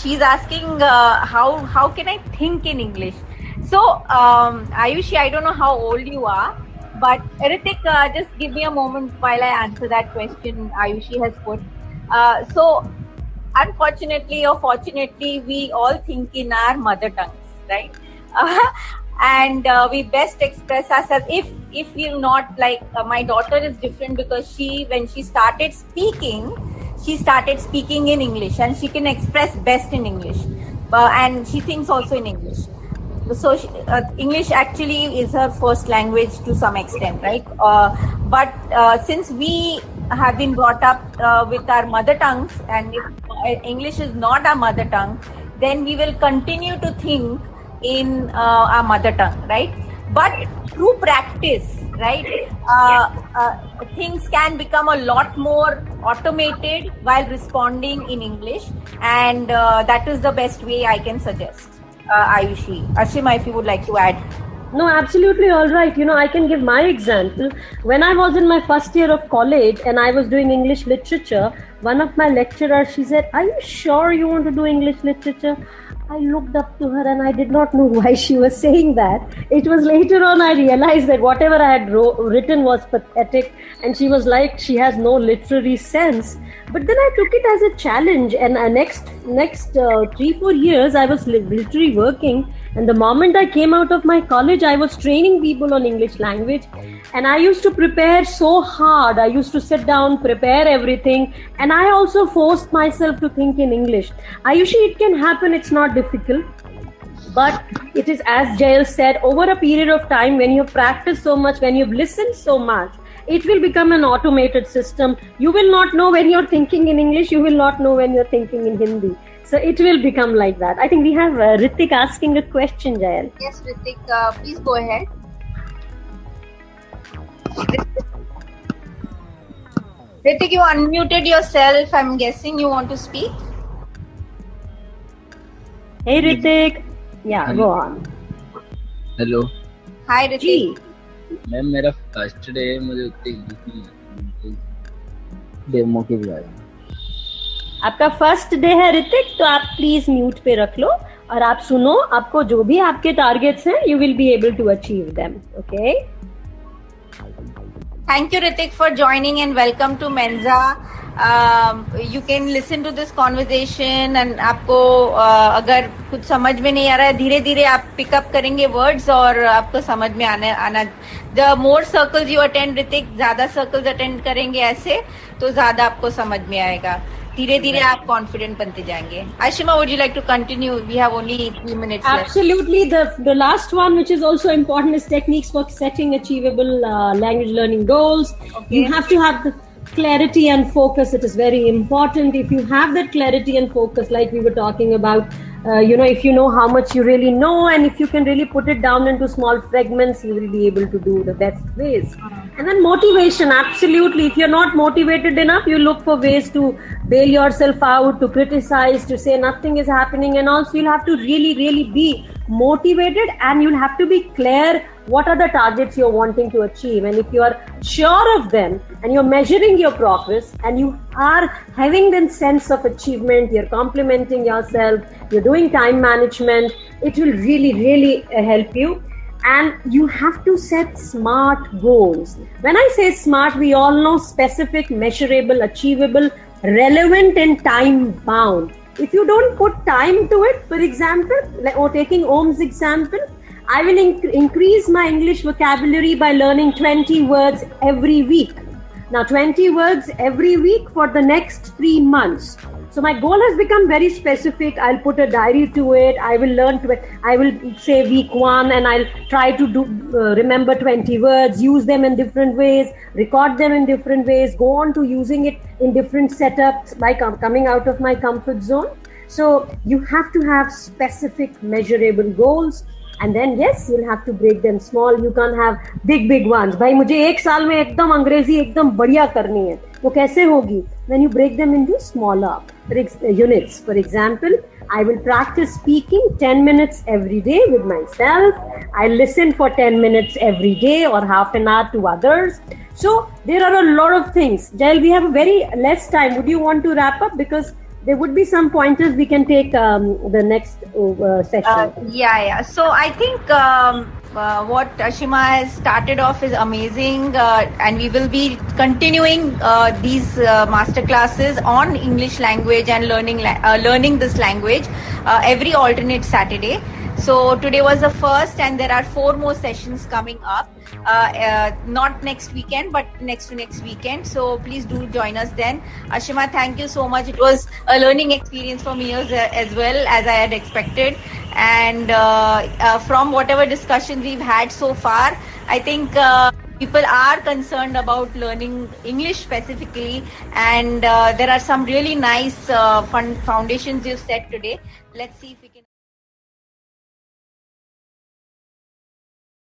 S5: She's asking, how can I think in English? So, Ayushi, I don't know how old you are, but Ritik, just give me a moment while I answer that question Ayushi has put. So, unfortunately or fortunately, we all think in our mother tongues, right? And we best express ourselves. If you're not like my daughter is different because when she started speaking in English, and she can express best in English, and she thinks also in English. So English actually is her first language to some extent, right? But since we have been brought up with our mother tongues, and if English is not our mother tongue, then we will continue to think in our mother tongue, right? But through practice, right, things can become a lot more automated while responding in English, and that is the best way I can suggest. Ayushi. Ashima, if you would like to add.
S1: No, absolutely all right. I can give my example. When I was in my first year of college and I was doing English literature, one of my lecturers, she said, "Are you sure you want to do English literature?" I looked up to her and I did not know why she was saying that. It was later on I realized that whatever I had written was pathetic, and she was like, she has no literary sense. But then I took it as a challenge, and next 3-4 years I was literally working, and the moment I came out of my college, I was training people on English language, and I used to prepare so hard. I used to sit down, prepare everything, and I also forced myself to think in English. Ayushi, it can happen, it's not difficult, but it is, as Jael said, over a period of time, when you have practiced so much, when you've listened so much, it will become an automated system. You will not know when you're thinking in English, you will not know when you're thinking in Hindi. So it will become like that. I think we have Ritik asking a question, Jael.
S5: Yes, Ritik, please go ahead. Ritik, you unmuted yourself. I'm guessing you want to speak.
S1: Hey Ritik. Yeah, go on.
S9: Hello.
S5: Hi Ritik.
S9: Ma'am मेरा first day है, मुझे उतनी demo के लिए आया।
S1: आपका first day है ऋतिक, तो आप प्लीज म्यूट पे रख लो और आप सुनो। आपको जो भी आपके टारगेट्स हैं, you will be able to achieve them. Okay,
S5: Thank you, Ritik, for joining and welcome to Mensa. You can listen to this conversation and आपको अगर कुछ समझ में नहीं आ रहा है, धीरे धीरे आप पिकअप करेंगे वर्ड्स और आपको समझ में आना। The more circles you attend, Ritik, ज़्यादा circles attend करेंगे ऐसे, तो ज़्यादा आपको समझ में आएगा। धीरे धीरे आप कॉन्फिडेंट बनते जाएंगे। Ashima, would you like to continue? We have only 3 minutes left.
S1: Absolutely. The last one, which is also important, is techniques for setting achievable language learning goals. Okay. You have to have the clarity and focus. It is very important. If you have that clarity and focus, like we were talking about, if you know how much you really know, and if you can really put it down into small fragments, you will be able to do the best ways. And then motivation, absolutely. If you're not motivated enough, you look for ways to bail yourself out, to criticize, to say nothing is happening, and also you'll have to really, really be motivated, and you'll have to be clear what are the targets you're wanting to achieve. And if you are sure of them and you're measuring your progress and you are having that sense of achievement, you're complimenting yourself, you're doing time management, it will really, really help you. And you have to set SMART goals. When I say SMART, we all know: specific, measurable, achievable, relevant, and time bound. If you don't put time to it, for example, or taking Om's example, I will increase my English vocabulary by learning 20 words every week. Now 20 words every week for the next 3 months. So my goal has become very specific. I'll put a diary to it. I will I will say week 1 and I'll try to remember 20 words, use them in different ways, record them in different ways, go on to using it in different setups, like coming out of my comfort zone. So you have to have specific, measurable goals. And then yes, you'll have to break them small. You can't have big ones. भाई मुझे 1 साल में एकदम अंग्रेजी एकदम बढ़िया करनी है, वो कैसे होगी? When you break them into smaller units. For example, I will practice speaking 10 minutes every day with myself. I listen for 10 minutes every day or half an hour to others. So there are a lot of things. Jael, we have very less time. Would you want to wrap up? Because there would be some pointers we can take the next session.
S5: Yeah. So I think what Ashima has started off is amazing, and we will be continuing these master classes on English language and learning this language every alternate Saturday. So today was the first, and there are 4 more sessions coming up. Not next weekend, but next to next weekend. So please do join us then. Ashima, thank you so much. It was a learning experience for me as well as I had expected. And from whatever discussions we've had so far, I think people are concerned about learning English specifically. And there are some really nice fun foundations you've set today. Let's see if we can.